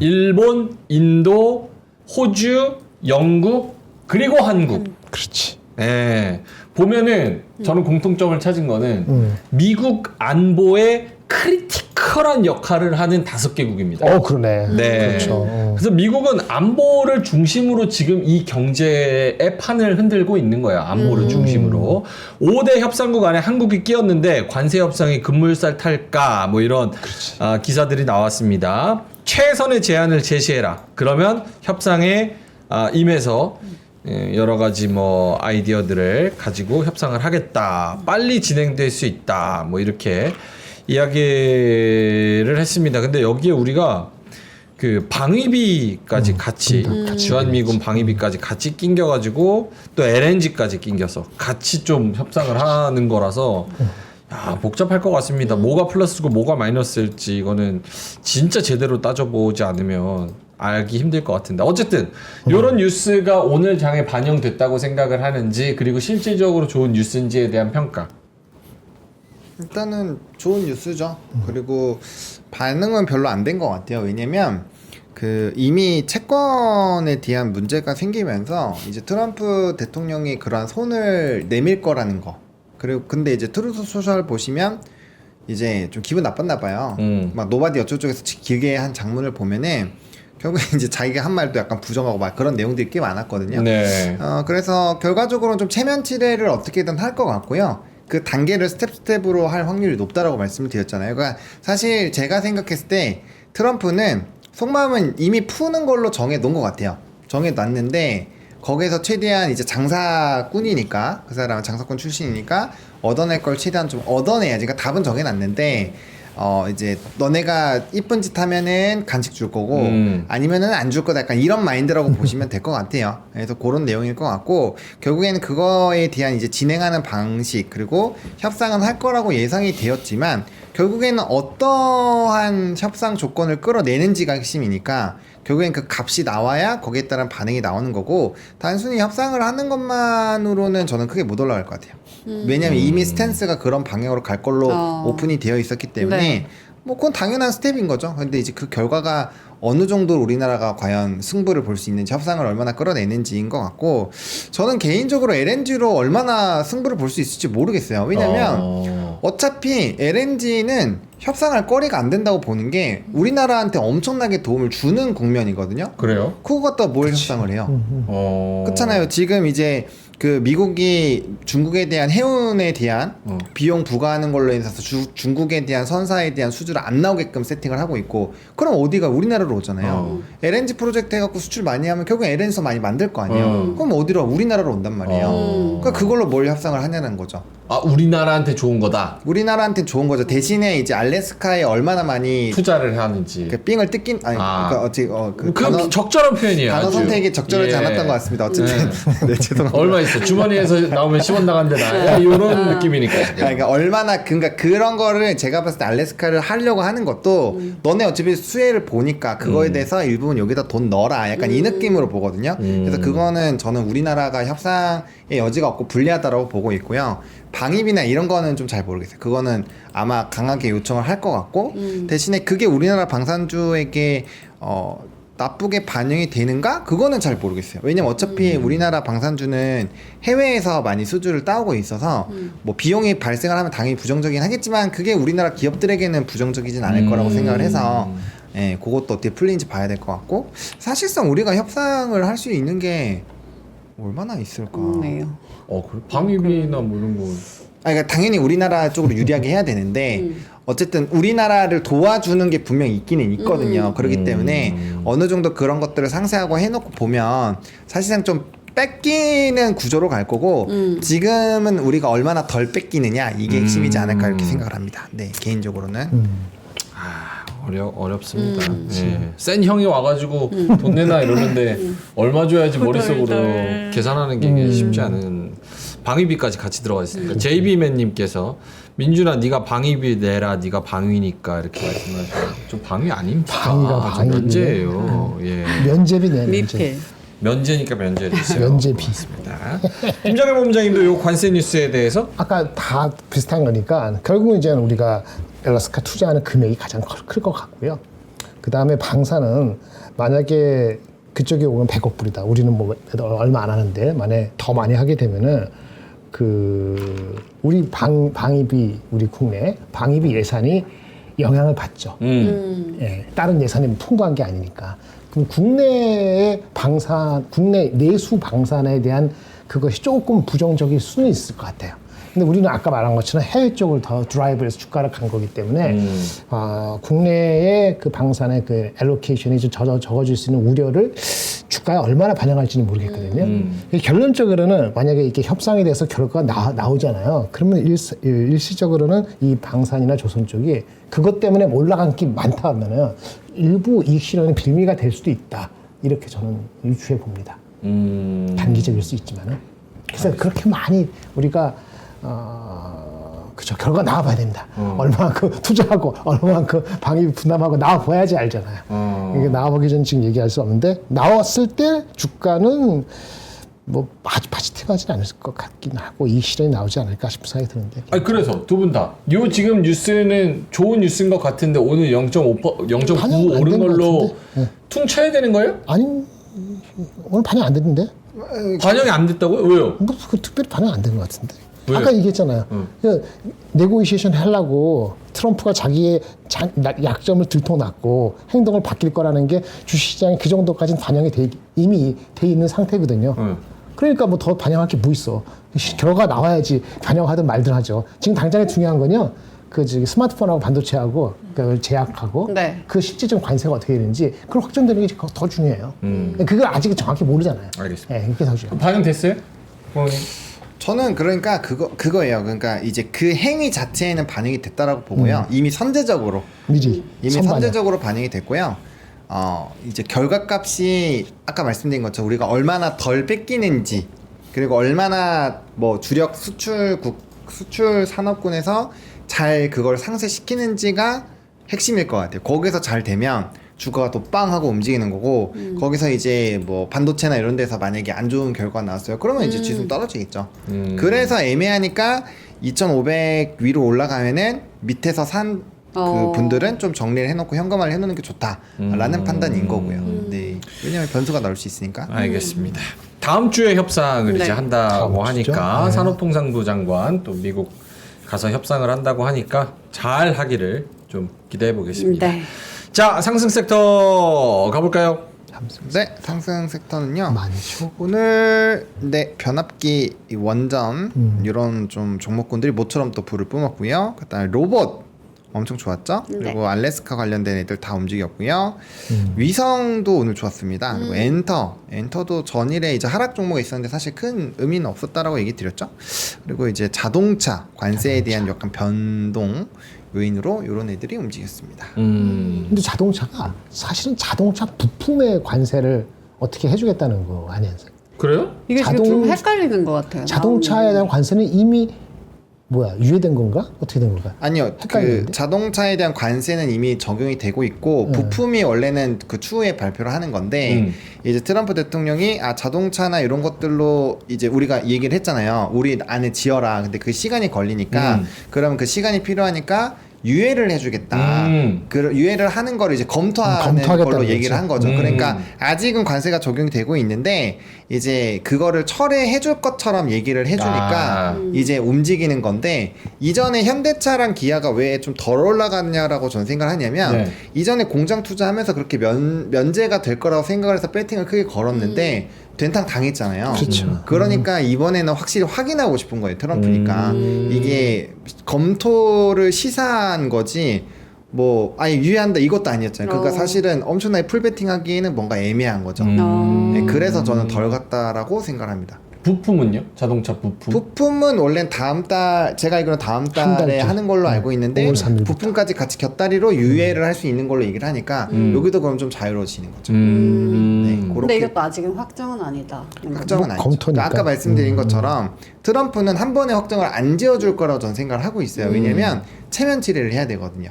S1: 일본, 인도, 호주, 영국, 그리고 한국.
S3: 그렇지.
S1: 예. 보면은 저는 공통점을 찾은 거는 미국 안보에 크리티컬한 역할을 하는 5개국입니다.
S3: 그러네.
S1: 네.
S3: 그렇죠.
S1: 그래서 미국은 안보를 중심으로 지금 이 경제의 판을 흔들고 있는 거예요. 안보를 중심으로. 5대 협상국 안에 한국이 끼었는데 관세 협상이 급물살 탈까 뭐 이런 기사들이 나왔습니다. 최선의 제안을 제시해라. 그러면 협상에 임해서 여러 가지 뭐 아이디어들을 가지고 협상을 하겠다. 빨리 진행될 수 있다. 뭐 이렇게 이야기를 했습니다. 근데 여기에 우리가 그 방위비까지 같이 주한미군 방위비까지 같이 낑겨가지고 또 LNG까지 낑겨서 같이 좀 협상을 하는 거라서 야, 복잡할 것 같습니다. 뭐가 플러스고 뭐가 마이너스일지 이거는 진짜 제대로 따져보지 않으면 알기 힘들 것 같은데 어쨌든 이런 뉴스가 오늘 장에 반영됐다고 생각을 하는지 그리고 실질적으로 좋은 뉴스인지에 대한 평가.
S4: 일단은 좋은 뉴스죠. 그리고 반응은 별로 안 된 것 같아요. 왜냐면 그 이미 채권에 대한 문제가 생기면서 이제 트럼프 대통령이 그러한 손을 내밀 거라는 거. 그리고 근데 이제 트루스 소셜 보시면 이제 좀 기분 나빴나 봐요. 막 노바디 어쩌고저쩌고에서 길게 한 장문을 보면은 결국에 이제 자기가 한 말도 약간 부정하고 막 그런 내용들이 꽤 많았거든요.
S1: 네.
S4: 그래서 결과적으로는 좀 체면 치레를 어떻게든 할 것 같고요. 그 단계를 스텝으로 할 확률이 높다라고 말씀을 드렸잖아요. 그러니까 사실 제가 생각했을 때 트럼프는 속마음은 이미 푸는 걸로 정해 놓은 것 같아요. 정해 놨는데 거기에서 최대한 이제 장사꾼이니까 그 사람은 장사꾼 출신이니까 얻어낼 걸 최대한 좀 얻어내야지. 그러니까 답은 정해 놨는데 이제 너네가 이쁜 짓 하면은 간식 줄 거고 아니면은 안 줄 거다 약간 이런 마인드라고 보시면 될 것 같아요. 그래서 그런 내용일 것 같고 결국에는 그거에 대한 이제 진행하는 방식 그리고 협상은 할 거라고 예상이 되었지만 결국에는 어떠한 협상 조건을 끌어내는지가 핵심이니까 결국엔 그 값이 나와야 거기에 따른 반응이 나오는 거고 단순히 협상을 하는 것만으로는 저는 크게 못 올라갈 것 같아요. 왜냐면 이미 스탠스가 그런 방향으로 갈 걸로 오픈이 되어 있었기 때문에
S2: 네.
S4: 뭐 그건 당연한 스텝인 거죠. 근데 이제 그 결과가 어느 정도 우리나라가 과연 승부를 볼 수 있는지 협상을 얼마나 끌어내는지인 것 같고 저는 개인적으로 LNG로 얼마나 승부를 볼 수 있을지 모르겠어요. 왜냐면 어차피 LNG는 협상할 거리가 안 된다고 보는 게 우리나라한테 엄청나게 도움을 주는 국면이거든요.
S1: 그래요?
S4: 그거 갖다 뭘 협상을 해요? 그렇잖아요. 지금 이제 그 미국이 중국에 대한 해운에 대한 비용 부과하는 걸로 인해서 중국에 대한 선사에 대한 수주를 안 나오게끔 세팅을 하고 있고 그럼 어디가 우리나라로 오잖아요. LNG 프로젝트 해갖고 수출 많이 하면 결국 LNG에서 많이 만들 거 아니에요. 그럼 어디로 와? 우리나라로 온단 말이에요. 그러니까 그걸로 뭘 협상을 하냐는 거죠.
S1: 아 우리나라한테 좋은 거다.
S4: 우리나라한테 좋은 거죠. 대신에 이제 알래스카에 얼마나 많이
S1: 투자를 하는지.
S4: 그 삥을 뜯긴 아니 그러니까 그 단어,
S1: 적절한 표현이에요.
S4: 단어
S1: 아주.
S4: 선택이 적절하지
S1: 예.
S4: 않았던 것 같습니다. 어쨌든 네, 죄송합니다.
S1: 얼마 있어? 주머니에서 나오면 10원 나간데 나 이런 느낌이니까. 지금.
S4: 그러니까 얼마나 그러니까 그런 거를 제가 봤을 때 알래스카를 하려고 하는 것도 너네 어차피 수혜를 보니까 그거에 대해서 일부분 여기다 돈 넣어라 약간 이 느낌으로 보거든요. 그래서 그거는 저는 우리나라가 협상의 여지가 없고 불리하다라고 보고 있고요. 방입이나 이런 거는 좀 잘 모르겠어요. 그거는 아마 강하게 요청을 할 것 같고 대신에 그게 우리나라 방산주에게 나쁘게 반영이 되는가? 그거는 잘 모르겠어요. 왜냐면 어차피 우리나라 방산주는 해외에서 많이 수주를 따오고 있어서 뭐 비용이 발생을 하면 당연히 부정적이긴 하겠지만 그게 우리나라 기업들에게는 부정적이진 않을 거라고 생각을 해서 예, 그것도 어떻게 풀리는지 봐야 될 것 같고 사실상 우리가 협상을 할 수 있는 게 얼마나 있을까?
S2: 네요.
S1: 그래? 방위비나 뭐 이런 거.
S4: 그러니까 당연히 우리나라 쪽으로 유리하게 해야 되는데 어쨌든 우리나라를 도와주는 게 분명히 있기는 있거든요. 그렇기 때문에 어느 정도 그런 것들을 상세하고 해놓고 보면 사실상 좀 뺏기는 구조로 갈 거고 지금은 우리가 얼마나 덜 뺏기느냐 이게 핵심이지 않을까 이렇게 생각을 합니다. 네, 개인적으로는.
S1: 어렵습니다. 예. 센 형이 와가지고 돈 내놔 이러는데 얼마 줘야지 머릿속으로 계산하는 게 쉽지 않은 방위비까지 같이 들어가 있습니다. JB맨님께서 민준아 네가 방위비 내라 네가 방위니까 이렇게 말씀하시고 좀 방위 아닙니까?
S3: 방위가 방위네.
S1: 면제예요. 예.
S3: 면제비네.
S2: 미필.
S1: 면제니까 면제를 있어요.
S3: 면제비.
S1: 김정일 본부장님도 요 관세 뉴스에 대해서
S3: 아까 다 비슷한 거니까 결국은 이제 우리가 알래스카 투자하는 금액이 가장 클 것 같고요. 그 다음에 방사는 만약에 그쪽에 오면 100억 불이다. 우리는 뭐 얼마 안 하는데 만약에 더 많이 하게 되면은 우리 방위비 우리 국내 방위비 예산이 영향을 받죠. 예, 다른 예산이 풍부한 게 아니니까. 그럼 국내의 국내 내수 방산에 대한 그것이 조금 부정적일 수는 있을 것 같아요. 근데 우리는 아까 말한 것처럼 해외 쪽을 더 드라이브해서 주가를 간 거기 때문에 국내의 그 방산의 그 알로케이션이 좀 적어질 수 있는 우려를 주가에 얼마나 반영할지는 모르겠거든요. 결론적으로는 만약에 이렇게 협상에 대해서 결과가 나오잖아요. 그러면 일시적으로는 이 방산이나 조선 쪽이 그것 때문에 올라간 게 많다 하면은 일부 이익 실현의 빌미가 될 수도 있다. 이렇게 저는 유추해 봅니다. 단기적일 수 있지만은. 그래서 그렇게 많이 우리가 그죠. 결과 나와봐야 됩니다. 얼마만큼 투자하고, 얼마만큼 방위비 분담하고 나와봐야지 알잖아요. 이게 나와보기 전 지금 얘기할 수 없는데, 나왔을 때 주가는 뭐 아주 파지티브하진 않을 것 같긴 하고, 이 실현이 나오지 않을까 싶은 생각이 드는데.
S1: 아니 그래서 두 분 다 요 지금 뉴스는 좋은 뉴스인 것 같은데 오늘 0.9 오른 걸로 퉁쳐야 되는 거예요?
S3: 아니, 오늘 반영 안 됐는데?
S1: 반영이 안 됐다고요? 왜요?
S3: 뭐, 특별히 반영 안 된 것 같은데.
S1: 왜요?
S3: 아까 얘기했잖아요. 네고시에이션 하려고 트럼프가 자기의 약점을 들통났고 행동을 바뀔 거라는 게 주식시장에 그 정도까지는 반영이 이미 돼 있는 상태거든요. 그러니까 뭐 더 반영할 게 뭐 있어. 결과가 나와야지 반영하든 말든 하죠. 지금 당장에 중요한 건요. 스마트폰하고 반도체하고 그 제약하고
S2: 네.
S3: 그 실질적 관세가 어떻게 되는지 그걸 확정되는 게 더 중요해요. 그걸 아직 정확히 모르잖아요.
S1: 알겠습니다.
S3: 네, 그게 더 중요해요.
S1: 반영됐어요? 부모님?
S4: 저는 그러니까 그거예요. 그러니까 이제 그 행위 자체에는 반영이 됐다라고 보고요. 이미 선제적으로
S3: 미리 선반영.
S4: 선제적으로 반영이 됐고요. 이제 결과값이 아까 말씀드린 것처럼 우리가 얼마나 덜 뺏기는지 그리고 얼마나 뭐 주력 수출 산업군에서 잘 그걸 상쇄시키는지가 핵심일 것 같아요. 거기서 잘 되면 주가가 또 빵 하고 움직이는 거고 거기서 이제 뭐 반도체나 이런 데서 만약에 안 좋은 결과가 나왔어요. 그러면 이제 지수는 떨어지겠죠. 그래서 애매하니까 2,500 위로 올라가면은 밑에서 산 그 분들은 좀 정리를 해놓고 현금화를 해놓는 게 좋다라는 판단인 거고요. 네. 왜냐하면 변수가 나올 수 있으니까.
S1: 알겠습니다. 다음 주에 협상을
S2: 네.
S1: 이제 한다고
S3: 다음 주죠?
S1: 하니까
S3: 네.
S1: 산업통상부 장관 또 미국 가서 협상을 한다고 하니까 잘 하기를 좀 기대해 보겠습니다.
S2: 네.
S1: 자, 상승 섹터 가볼까요?
S4: 네, 상승 섹터는요.
S3: 많죠.
S4: 오늘 네 변압기 원전 이런 좀 종목군들이 모처럼 또 불을 뿜었고요. 그다음에 로봇 엄청 좋았죠.
S2: 네.
S4: 그리고 알래스카 관련된 애들 다 움직였고요. 위성도 오늘 좋았습니다. 그리고 엔터도 전일에 이제 하락 종목이 있었는데 사실 큰 의미는 없었다라고 얘기 드렸죠. 그리고 이제 자동차 관세에 대한 약간 변동 요인으로 이런 애들이 움직였습니다.
S3: 근데 자동차가 사실은 자동차 부품의 관세를 어떻게 해주겠다는 거 아니에요?
S1: 그래요?
S2: 이게
S3: 자동-
S2: 지금 좀 헷갈리는 것 같아요.
S3: 자동차에 대한 관세는 이미 유예된 건가? 어떻게 된 건가?
S4: 아니요, 그
S3: 헷갈리는데?
S4: 자동차에 대한 관세는 이미 적용이 되고 있고 부품이 원래는 그 추후에 발표를 하는 건데 이제 트럼프 대통령이 자동차나 이런 것들로 이제 우리가 얘기를 했잖아요. 우리 안에 지어라. 근데 그 시간이 걸리니까 그러면 그 시간이 필요하니까 유예를 해주겠다. 그 유예를 하는 거를 이제 검토하는
S3: 검토하겠다는
S4: 걸로 얘기를
S3: 거지.
S4: 한 거죠. 그러니까 아직은 관세가 적용이 되고 있는데 이제 그거를 철회해줄 것처럼 얘기를 해주니까 이제 움직이는 건데 이전에 현대차랑 기아가 왜 좀 덜 올라갔냐라고 저는 생각을 하냐면
S1: 네.
S4: 이전에 공장 투자하면서 그렇게 면제가 될 거라고 생각을 해서 배팅을 크게 걸었는데 된탕 당했잖아요.
S3: 그렇죠.
S4: 그러니까 이번에는 확실히 확인하고 싶은 거예요. 트럼프니까 이게 검토를 시사한 거지 뭐 아예 유예한다 이것도 아니었잖아요. 그러니까 사실은 엄청나게 풀배팅하기에는 뭔가 애매한 거죠. 네, 그래서 저는 덜 갔다라고 생각합니다.
S1: 부품은요? 자동차 부품?
S4: 부품은 원래 다음 달 제가 알기로는 다음
S3: 한
S4: 달에
S3: 달째.
S4: 하는 걸로 알고 있는데
S3: 5월 3일부터.
S4: 부품까지 같이 곁다리로 유예를 할 수 있는 걸로 얘기를 하니까 여기도 그럼 좀 자유로워지는 거죠. 네,
S2: 근데
S4: 그렇게
S2: 이것도 아직은 확정은 아니다.
S4: 확정은
S3: 뭐
S4: 아니죠.
S3: 검토니까.
S4: 아까 말씀드린 것처럼 트럼프는 한 번에 확정을 안 지어줄 거라고 저는 생각을 하고 있어요. 왜냐면 체면 치레를 해야 되거든요.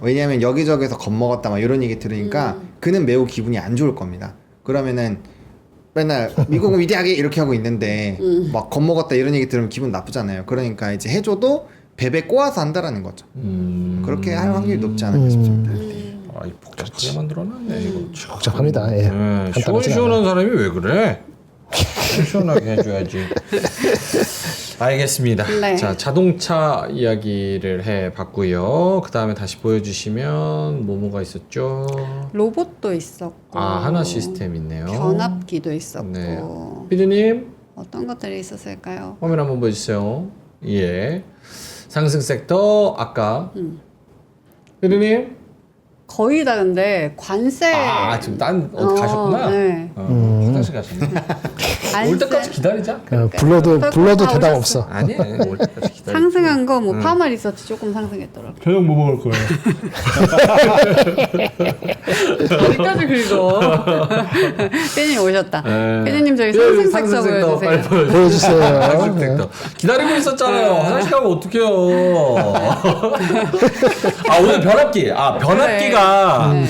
S4: 왜냐면 여기저기서 겁먹었다 막 이런 얘기 들으니까 그는 매우 기분이 안 좋을 겁니다. 그러면은 맨날 미국은 위대하게 이렇게 하고 있는데 막 겁먹었다 이런 얘기 들으면 기분 나쁘잖아요. 그러니까 이제 해줘도 베베 꼬아서 한다라는 거죠. 그렇게 할 확률이 높지 않을까 싶습니다.
S1: 이 복잡하게 만들어놨네 이거.
S3: 복잡합니다. 예.
S1: 네,
S3: 간단하지
S1: 시원시원한 사람이 왜 그래? 시원하게 해줘야지. 알겠습니다.
S2: 네.
S1: 자, 자동차 이야기를 해봤고요. 그 다음에 다시 보여주시면 뭐가 있었죠?
S2: 로봇도 있었고.
S1: 하나 시스템 있네요.
S2: 변압기도 있었고.
S1: 네. 피디님
S2: 어떤 것들이 있었을까요?
S1: 화면 한번 보여주세요. 예. 상승 섹터 아까 피디님
S2: 거의 다 근데 관세.
S1: 지금 딴 어디 가셨구나.
S2: 네.
S1: 화장실 가셨네. 올 때까지 기다리자.
S3: 불러도
S2: 다
S3: 대답
S2: 오셨어.
S3: 없어.
S1: 아니에요. 올 때까지 기다려.
S2: 상승한 거 뭐 파마 리서치 조금 상승했더라고.
S1: 저녁 뭐 먹을 거예요?
S2: 어디까지 긁어? 피디님 오셨다.
S1: 네.
S2: 피디님 저희
S1: 예,
S2: 상승 섹터
S1: 빨리
S2: 보여주세요.
S3: 보여주세요.
S1: 상승 섹터. 기다리고 있었잖아요. 화장실 가면 어떡해요. 오늘 변압기. 변압기가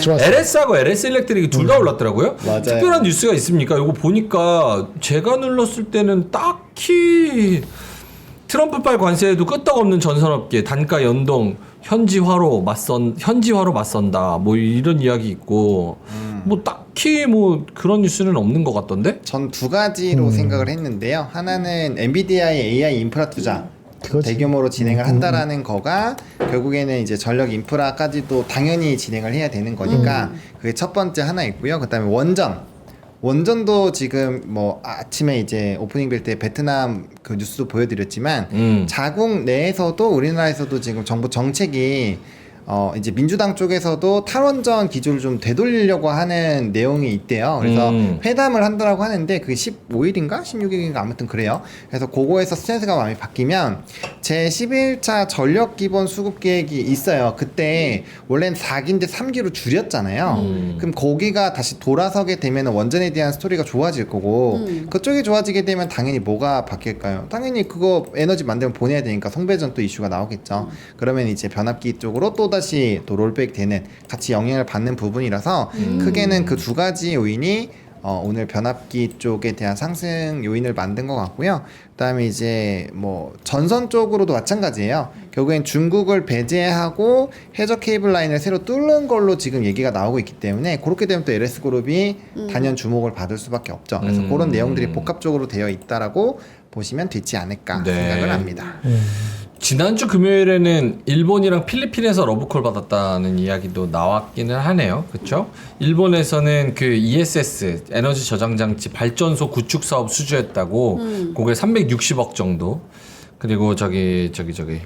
S3: 좋았어요.
S1: LS하고 LS 일렉트릭이 둘 다 올랐더라고요.
S4: 맞아요.
S1: 특별한 뉴스가 있습니까? 이거 보니까 제가 눌렀을 때는 딱히 트럼프발 관세에도 끄떡없는 전산업계 단가 연동 현지화로 맞선다 뭐 이런 이야기 있고 뭐 딱히 뭐 그런 뉴스는 없는 것 같던데.
S4: 전 두 가지로 생각을 했는데요. 하나는 엔비디아의 AI 인프라 투자
S3: 그거지.
S4: 대규모로 진행을 한다라는 거가 결국에는 이제 전력 인프라까지도 당연히 진행을 해야 되는 거니까 그게 첫 번째 하나 있고요. 그다음에 원전도 지금 뭐 아침에 이제 오프닝 벨 때 베트남 그 뉴스도 보여드렸지만 자국 내에서도 우리나라에서도 지금 정부 정책이 이제 민주당 쪽에서도 탈원전 기조를 좀 되돌리려고 하는 내용이 있대요. 그래서 회담을 한다라고 하는데 그게 15일인가 16일인가 아무튼 그래요. 그래서 그거에서 스탠스가 많이 바뀌면 제 11차 전력 기본 수급 계획이 있어요. 그때 원래는 4기인데 3기로 줄였잖아요. 그럼 거기가 다시 돌아서게 되면 원전에 대한 스토리가 좋아질 거고 그쪽이 좋아지게 되면 당연히 뭐가 바뀔까요? 당연히 그거 에너지 만들면 보내야 되니까 송배전 또 이슈가 나오겠죠. 그러면 이제 변압기 쪽으로 또다시 또 롤백 되는 같이 영향을 받는 부분이라서 크게는 그 두 가지 요인이 오늘 변압기 쪽에 대한 상승 요인을 만든 것 같고요. 그다음에 이제 뭐 전선 쪽으로도 마찬가지예요. 결국엔 중국을 배제하고 해저 케이블 라인을 새로 뚫는 걸로 지금 얘기가 나오고 있기 때문에 그렇게 되면 또 LS 그룹이 단연 주목을 받을 수밖에 없죠. 그래서 그런 내용들이 복합적으로 되어 있다라고 보시면 되지 않을까
S1: 네.
S4: 생각을 합니다.
S1: 지난주 금요일에는 일본이랑 필리핀에서 러브콜 받았다는 이야기도 나왔기는 하네요. 그렇죠? 일본에서는 그 ESS 에너지 저장 장치 발전소 구축 사업 수주했다고 그게 360억 정도. 그리고 저기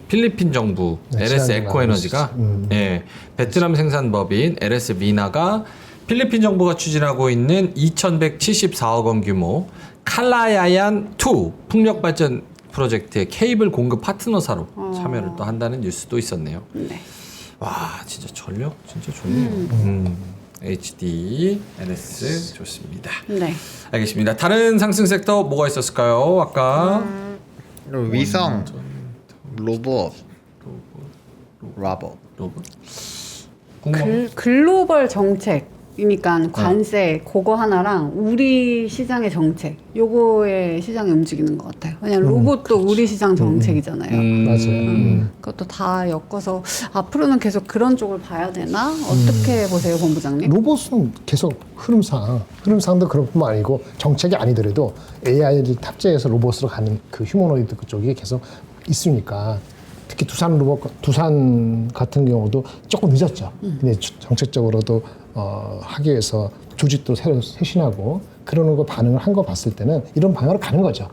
S1: 필리핀 정부
S3: 네,
S1: LS
S3: 지난주에
S1: 에코에너지가 예, 베트남 생산법인 LS 미나가 필리핀 정부가 추진하고 있는 2,174억 원 규모 칼라야얀 2 풍력 발전 프로젝트의 케이블 공급 파트너사로 참여를 또 한다는 뉴스도 있었네요.
S2: 네.
S1: 와 진짜 전력 진짜 좋네요. HD, LS 좋습니다.
S2: 네.
S1: 알겠습니다. 다른 상승 섹터 뭐가 있었을까요? 아까
S4: 위성, 로봇,
S1: 로봇.
S2: 글로벌 정책이니까 관세 그거 하나랑 우리 시장의 정책 요거에 시장이 움직이는 것 같아요. 왜냐면 로봇도 우리 시장 정책이잖아요.
S3: 맞아요.
S2: 그것도 다 엮어서 앞으로는 계속 그런 쪽을 봐야 되나? 어떻게 보세요, 본부장님?
S3: 로봇은 계속 흐름상도 그럴 뿐만 아니고 정책이 아니더라도 AI를 탑재해서 로봇으로 가는 그 휴머노이드 그쪽이 계속 있으니까 특히 두산 같은 경우도 조금 늦었죠. 근데 정책적으로도 하기 위해서 조직도 새로 쇄신하고 그러는 거 반응을 한 거 봤을 때는 이런 방향으로 가는 거죠.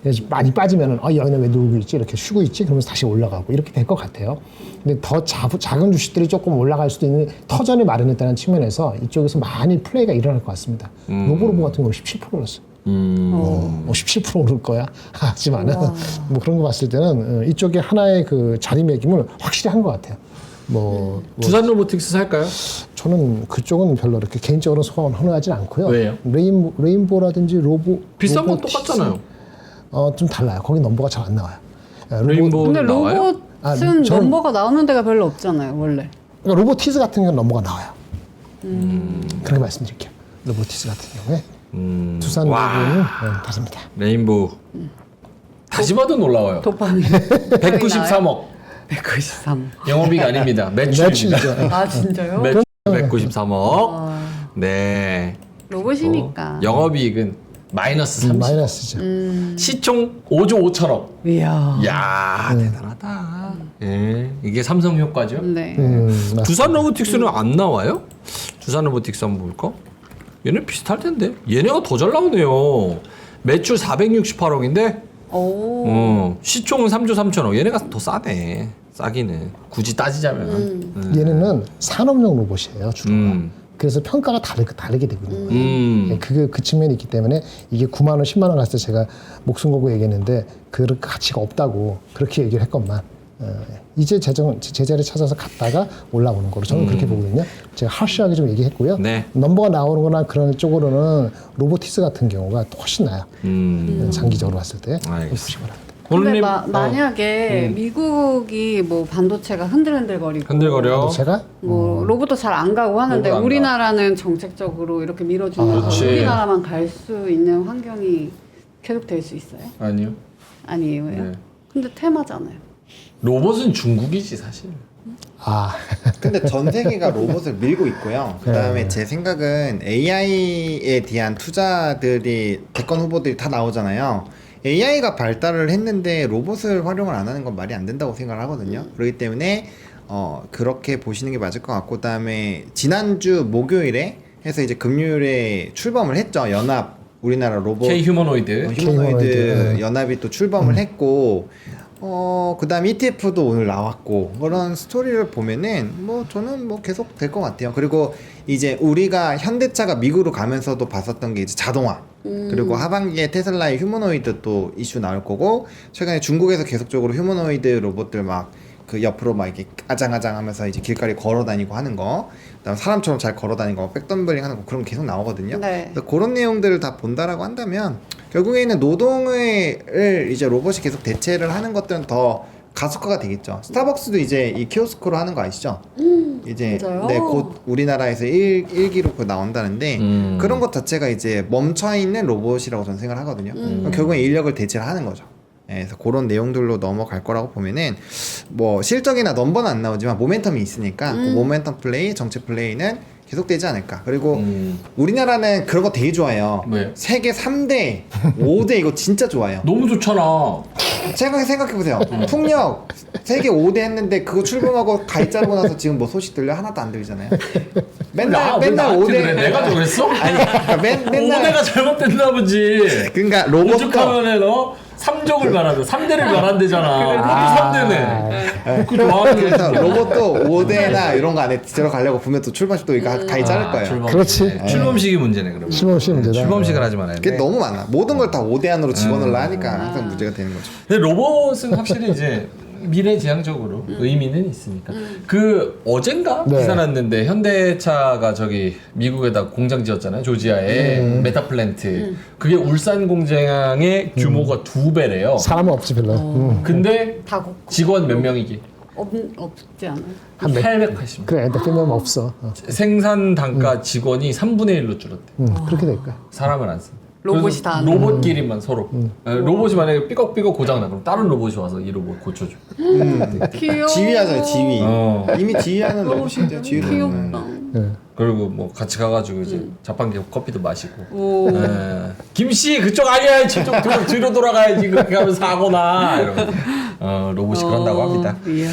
S3: 그래서 많이 빠지면은 여기는 왜 누르고 있지 이렇게 쉬고 있지 그러면서 다시 올라가고 이렇게 될 것 같아요. 근데 더 작은 주식들이 조금 올라갈 수도 있는 터전이 마련했다는 측면에서 이쪽에서 많이 플레이가 일어날 것 같습니다. 로보로보 같은 경우 17% 올랐어요. 17% 오를 거야. 하지만은 뭐 그런 거 봤을 때는 이쪽에 하나의 그 자리매김을 확실히 한 것 같아요.
S1: 두산 로보틱스 살까요?
S3: 저는 그쪽은 별로 이렇게 개인적으로 소감을 헌화하지 않고요.
S1: 왜요?
S3: 레인보라든지
S1: 비싼 건
S3: 로보틱스,
S1: 똑같잖아요.
S3: 좀 달라요. 거기 넘버가 잘 안 나와요.
S1: 레인보우
S2: 근데
S1: 나와요?
S2: 로봇은 넘버가 나오는 데가 별로 없잖아요, 원래.
S3: 그러니까 로보티즈 같은 경우는 넘버가 나와요. 그렇게 말씀드릴게요. 로보티즈 같은 경우에 두산 로보는 다릅니다.
S1: 레인보우 다시 봐도 놀라워요.
S2: 도파민.
S1: 193억
S2: 193.
S1: 영업이익 아닙니다. 매출입니다.
S3: 매출이죠.
S2: 아, 진짜요?
S1: 매출 193억. 네.
S2: 로봇이니까.
S1: 영업이익은 마이너스 30억.
S3: 마이너스죠.
S1: 시총 5조 5천억.
S2: 이야.
S1: 이야 대단하다. 예, 이게 삼성 효과죠.
S2: 네.
S3: 맞습니다.
S1: 두산 로보틱스는 안 나와요? 두산 로보틱스 한번 볼까? 얘네 비슷할 텐데. 얘네가 더 잘 나오네요. 매출 468억인데
S2: 오.
S1: 시총은 3조 3천억. 얘네가 더 싸네. 싸기는 굳이 따지자면.
S3: 얘네는 산업용 로봇이에요, 주로. 그래서 평가가 다르게 되고 있는 거예요. 그 측면이 있기 때문에 이게 9만 원, 10만 원 갔을 때 제가 목숨 걸고 얘기했는데 그 가치가 없다고 그렇게 얘기를 했건만 이제 제자리 찾아서 갔다가 올라오는 거로 저는 그렇게 보거든요. 제가 하시하게 좀 얘기했고요.
S1: 네.
S3: 넘버가 나오는 거나 그런 쪽으로는 로보티스 같은 경우가 훨씬 나아요. 장기적으로 봤을 때.
S1: 알겠습니다.
S3: 보시기 바랍니다.
S2: 근데 만약에 미국이 뭐 반도체가 흔들흔들거리고
S1: 흔들거려.
S3: 제가
S2: 뭐 로봇도 잘 안 가고 하는데
S1: 로봇 안
S2: 우리나라는 정책적으로 이렇게 밀어주면서
S1: 그렇지.
S2: 우리나라만 갈 수 있는 환경이 계속 될 수 있어요?
S1: 아니요.
S2: 아니에요.
S1: 네.
S2: 근데 테마잖아요.
S1: 로봇은 중국이지 사실.
S4: 근데 전 세계가 로봇을 밀고 있고요. 그다음에 제 생각은 AI에 대한 투자들이 대권 후보들이 다 나오잖아요. AI가 발달을 했는데 로봇을 활용을 안 하는 건 말이 안 된다고 생각을 하거든요. 그렇기 때문에 그렇게 보시는 게 맞을 것 같고, 그다음에 지난주 목요일에 해서 이제 금요일에 출범을 했죠. 우리나라 로봇
S1: K 휴머노이드.
S4: 휴머노이드 연합이 또 출범을 했고, 그다음 ETF도 오늘 나왔고 그런 스토리를 보면은 뭐 저는 뭐 계속 될 것 같아요. 그리고 이제 우리가 현대차가 미국으로 가면서도 봤었던 게 이제 자동화. 그리고 하반기에 테슬라의 휴머노이드 또 이슈 나올 거고 최근에 중국에서 계속적으로 휴머노이드 로봇들 막 그 옆으로 막 이렇게 아장아장하면서 이제 길거리 걸어 다니고 하는 거, 그다음 사람처럼 잘 걸어 다니는 거, 백덤블링 하는 거 그런 거 계속 나오거든요.
S2: 네.
S4: 그래서 그런 내용들을 다 본다라고 한다면 결국에는 노동을 이제 로봇이 계속 대체를 하는 것들은 더 가속화가 되겠죠. 스타벅스도 이제 이 키오스크로 하는 거 아시죠? 이제
S2: 맞아요.
S4: 네, 곧 우리나라에서 일기로 그 나온다는데 그런 것 자체가 이제 멈춰 있는 로봇이라고 저는 생각을 하거든요. 그럼 결국엔 인력을 대체를 하는 거죠. 네, 그래서 그런 내용들로 넘어갈 거라고 보면은 뭐 실적이나 넘버는 안 나오지만 모멘텀이 있으니까 그 모멘텀 플레이, 정책 플레이는 계속되지 않을까. 그리고 우리나라는 그런 거 되게 좋아해요.
S1: 왜?
S4: 세계 3대, 5대 이거 진짜 좋아해요.
S1: 너무 좋잖아.
S4: 생각해보세요. 풍력 세계 5대 했는데 그거 출범하고 가입 자르고 나서 지금 뭐 소식 들려? 하나도 안 들리잖아요. 맨날 5대
S1: 그래? 내가 저랬어?
S4: 아니 그러니까 맨날
S1: 5대가 잘못됐나 보지.
S4: 그러니까 로봇도
S1: 오죽하면은 3족을 말한다. 3대를 말한대잖아. 그것도 3대네. 그
S4: 그래서 로봇도 5대나 이런 거 안에 들어가려고 보면 또 출범식 또 이거 가입 자를 거예요.
S3: 그렇지.
S1: 출범식이 문제네 그러면.
S3: 실험시 문제다.
S1: 출범식을 하지 말아야
S4: 그게
S1: 돼.
S4: 너무 많아. 모든 걸 다 5대 안으로 집어넣으려 하니까 항상 문제가 되는 거죠.
S1: 근데 로봇은 확실히 이제 미래지향적으로 의미는 있으니까. 그 어젠가
S3: 네.
S1: 기사 났는데 현대차가 저기 미국에다 공장 지었잖아요. 조지아에 메타 플랜트. 그게 울산 공장의 규모가 2배래요.
S3: 사람은 없지 별로.
S1: 근데
S2: 다 고-
S1: 직원 몇 명이기?
S2: 없지 않아요?
S3: 한 몇-
S1: 880명.
S3: 그래, 몇 개면 없어.
S1: 생산 단가 직원이 3분의 1로 줄었대.
S3: 그렇게 될 거야.
S1: 사람을 안 쓴.
S2: 로봇이
S1: 그래서
S2: 다 하는
S1: 로봇끼리만 서로. 로봇이 만약에 삐걱삐걱 고장나 그럼 다른 로봇이 와서 이 로봇 고쳐줘.
S2: 귀여워.
S4: 지휘하잖아요, 지휘.
S1: 어.
S4: 이미 지휘하는 로봇인데요, 지휘로.
S2: 귀엽다.
S3: 네.
S1: 그리고 뭐 같이 가가지고 이제 자판기 커피도 마시고.
S2: 오.
S1: 김씨 그쪽 아니야 저쪽 뒤로 돌아가야지 그렇게 하면 사고나 이러면 로봇이 그런다고 합니다.
S2: 이야.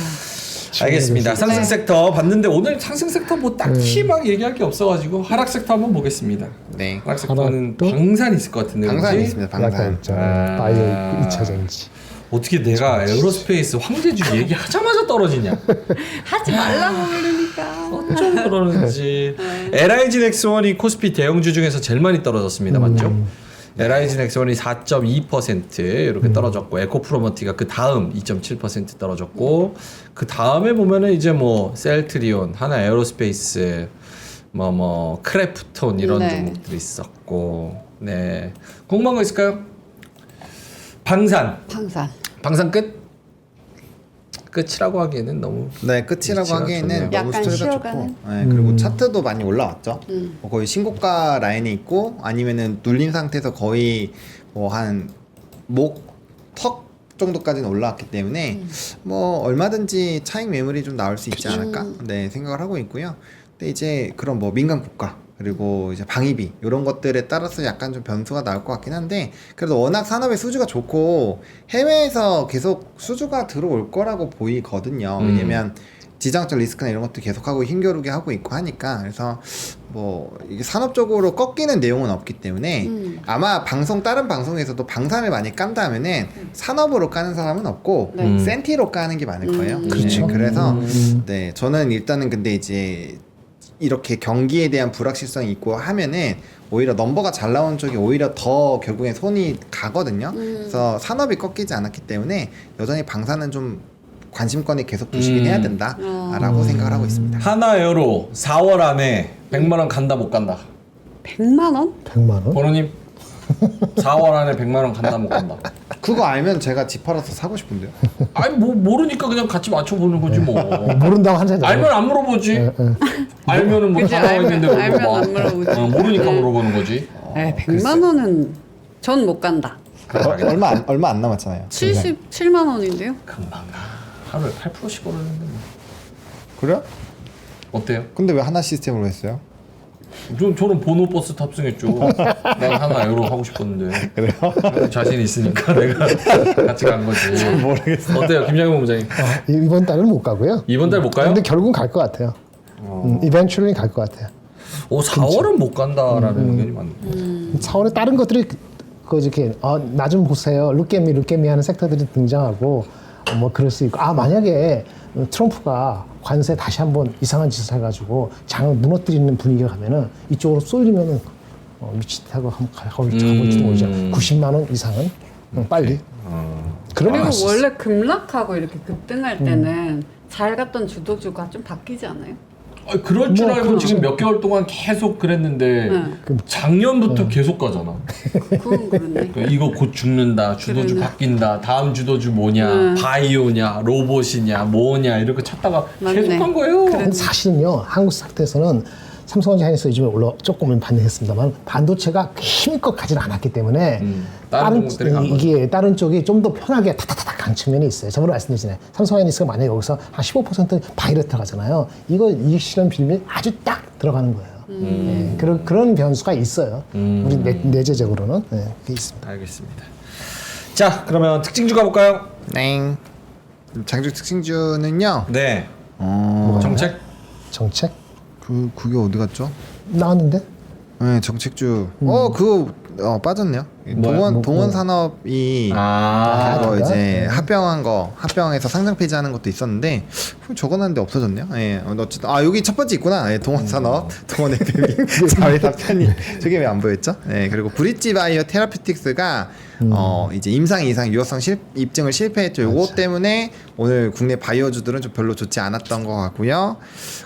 S1: 알겠습니다. 상승 섹터 봤는데 오늘 상승 섹터 뭐 딱히 막 얘기할 게 없어가지고 하락 섹터 한번 보겠습니다.
S4: 네.
S1: 하락 섹터는
S3: 하락도?
S1: 방산 있을 것 같은데.
S4: 방산이
S1: 그치?
S4: 있습니다,
S3: 약간
S4: 방산.
S3: 있잖아. 바이오 2차 전지.
S1: 어떻게 내가 에어로스페이스 황제주 얘기하자마자 떨어지냐?
S2: 하지 말라고 그러니까.
S1: 어쩜 그러는지. LIG 넥스원이 코스피 대형주 중에서 제일 많이 떨어졌습니다. 맞죠? LIG 넥스원이 4.2% 이렇게 떨어졌고 에코프로머티가 그 다음 2.7% 떨어졌고 그 다음에 보면은 이제 뭐 셀트리온, 하나 에어로스페이스, 뭐 크래프톤 이런
S2: 네.
S1: 종목들이 있었고 네 궁금한 거 있을까요? 방산
S2: 방산.
S1: 끝? 끝이라고 하기에는 너무
S4: 네, 끝이라고
S1: 위치가
S4: 하기에는
S1: 좋네요.
S4: 너무
S2: 약간
S4: 스토리가
S2: 쉬어가는?
S4: 좋고. 네, 그리고 차트도 많이 올라왔죠. 뭐 거의 신고가 라인에 있고 아니면은 눌린 상태에서 거의 뭐 한 턱 정도까지는 올라왔기 때문에 뭐 얼마든지 차익 매물이 좀 나올 수 있지 않을까 네 생각을 하고 있고요. 근데 이제 그런 뭐 민간 국가 그리고 이제 방위비 이런 것들에 따라서 약간 좀 변수가 나올 것 같긴 한데 그래도 워낙 산업의 수주가 좋고 해외에서 계속 수주가 들어올 거라고 보이거든요. 왜냐면 지정학적 리스크나 이런 것도 계속하고 힘겨루게 하고 있고 하니까 그래서 뭐 이게 산업적으로 꺾이는 내용은 없기 때문에 아마 다른 방송에서도 방산을 많이 깐다면은 산업으로 까는 사람은 없고
S2: 네.
S4: 센티로 까는 게 많을 거예요.
S3: 그렇죠.
S4: 네, 그래서 네 저는 일단은 근데 이제 이렇게 경기에 대한 불확실성이 있고 하면은 오히려 넘버가 잘 나온 쪽이 오히려 더 결국엔 손이 가거든요. 그래서 산업이 꺾이지 않았기 때문에 여전히 방산은 좀 관심권에 계속 두시긴 해야 된다라고 생각을 하고 있습니다.
S1: 하나에어로 4월 안에 100만 원 간다 못 간다.
S2: 100만 원?
S3: 100만 원?
S1: 번호님 4월 안에 100만 원 간다 못 간다.
S4: 그거 알면 제가 집 팔아서 사고 싶은데요.
S1: 아니 뭐 모르니까 그냥 같이 맞춰보는 거지 뭐.
S3: 모른다고 한참
S1: 알면 안 물어보지. 알면은 뭐
S2: 그치,
S1: 다 나와 있는데 뭐
S2: 알면
S1: 물어봐.
S2: 안 물어보지.
S1: 모르니까 물어보는 거지.
S2: 에 100만 원은 전 못 간다.
S4: 얼마 안 남았잖아요.
S2: 77만 원인데요?
S1: 금방 가. 하루에 8%씩 오르는데 뭐.
S4: 그래요?
S1: 어때요?
S4: 근데 왜 하나 시스템으로 했어요?
S1: 저는 보노 버스 탑승했죠. 내가 하나 에어로 하고 싶었는데. 그래요? 자신 있으니까 내가 같이 간 거지.
S4: 모르겠어요.
S1: 어때요, 김장현 본부장님?
S3: 이번 달은 못 가고요.
S1: 이번 달 못 가요?
S3: 근데 결국은 갈 것 같아요. 이벤츄얼리 갈 것 같아요.
S1: 오, 4월은 못 간다라는 의견이 많네.
S3: 4월에 다른 것들이 그 이렇게 나 좀 보세요. 룩게미 하는 섹터들이 등장하고 뭐 그럴 수 있고 만약에 트럼프가 관세 다시 한번 이상한 짓을 해가지고 장을 무너뜨리는 분위기가 가면은 이쪽으로 쏠리면은 미치다고 한번 가볼지도 모르죠. 90만 원 이상은 빨리. 그러면
S2: 그리고
S3: 갈수 있어.
S2: 원래 급락하고 이렇게 급등할 때는 잘 갔던 주도주가 좀 바뀌지 않아요?
S1: 그럴 줄
S3: 뭐,
S1: 알고
S3: 그렇죠.
S1: 지금 몇 개월 동안 계속 그랬는데 작년부터 계속 가잖아.
S2: 그건 그렇네.
S1: 이거 곧 죽는다. 주도주
S2: 그러네.
S1: 바뀐다. 다음 주도주 뭐냐? 바이오냐? 로봇이냐? 뭐냐? 이렇게 찾다가
S2: 맞네.
S1: 계속 간 거예요.
S3: 근데 사실은요 한국 상태에서는 삼성전자 하이닉스 요즘에 조금은 반등했습니다만 반도체가 힘껏 가지는 않았기 때문에
S1: 다른 종목들이 간
S3: 이게 다른 쪽이 좀 더 편하게 타타타타 간 측면이 있어요. 저번에 말씀드렸잖아요. 삼성 하이닉스가 만약에 여기서 한 15% 바이러 들어가잖아요. 이거 이익 실현 비밀 아주 딱 들어가는 거예요. 예, 그런 변수가 있어요. 우리 내재적으로는 그게 있습니다.
S1: 알겠습니다. 자, 그러면 특징주 가볼까요?
S4: 땡. 장주 특징주는요.
S1: 네. 정책?
S3: 정책
S4: 그게 어디 갔죠?
S3: 나왔는데
S4: 네, 정책주. 그거 빠졌네요. 동원 산업이 그거
S3: 그런가?
S4: 이제 합병해서 상장 폐지하는 것도 있었는데 적어놨는데 없어졌네요. 예, 어쨌든 여기 첫 번째 있구나. 예, 동원 산업, 동원 에페미, 자회 답변이 저게 왜 안 보였죠? 예, 그리고 브릿지 바이오 테라피틱스가 이제 임상 이상 유효성 입증을 실패했죠. 요거 때문에 오늘 국내 바이오주들은 좀 별로 좋지 않았던 것 같고요.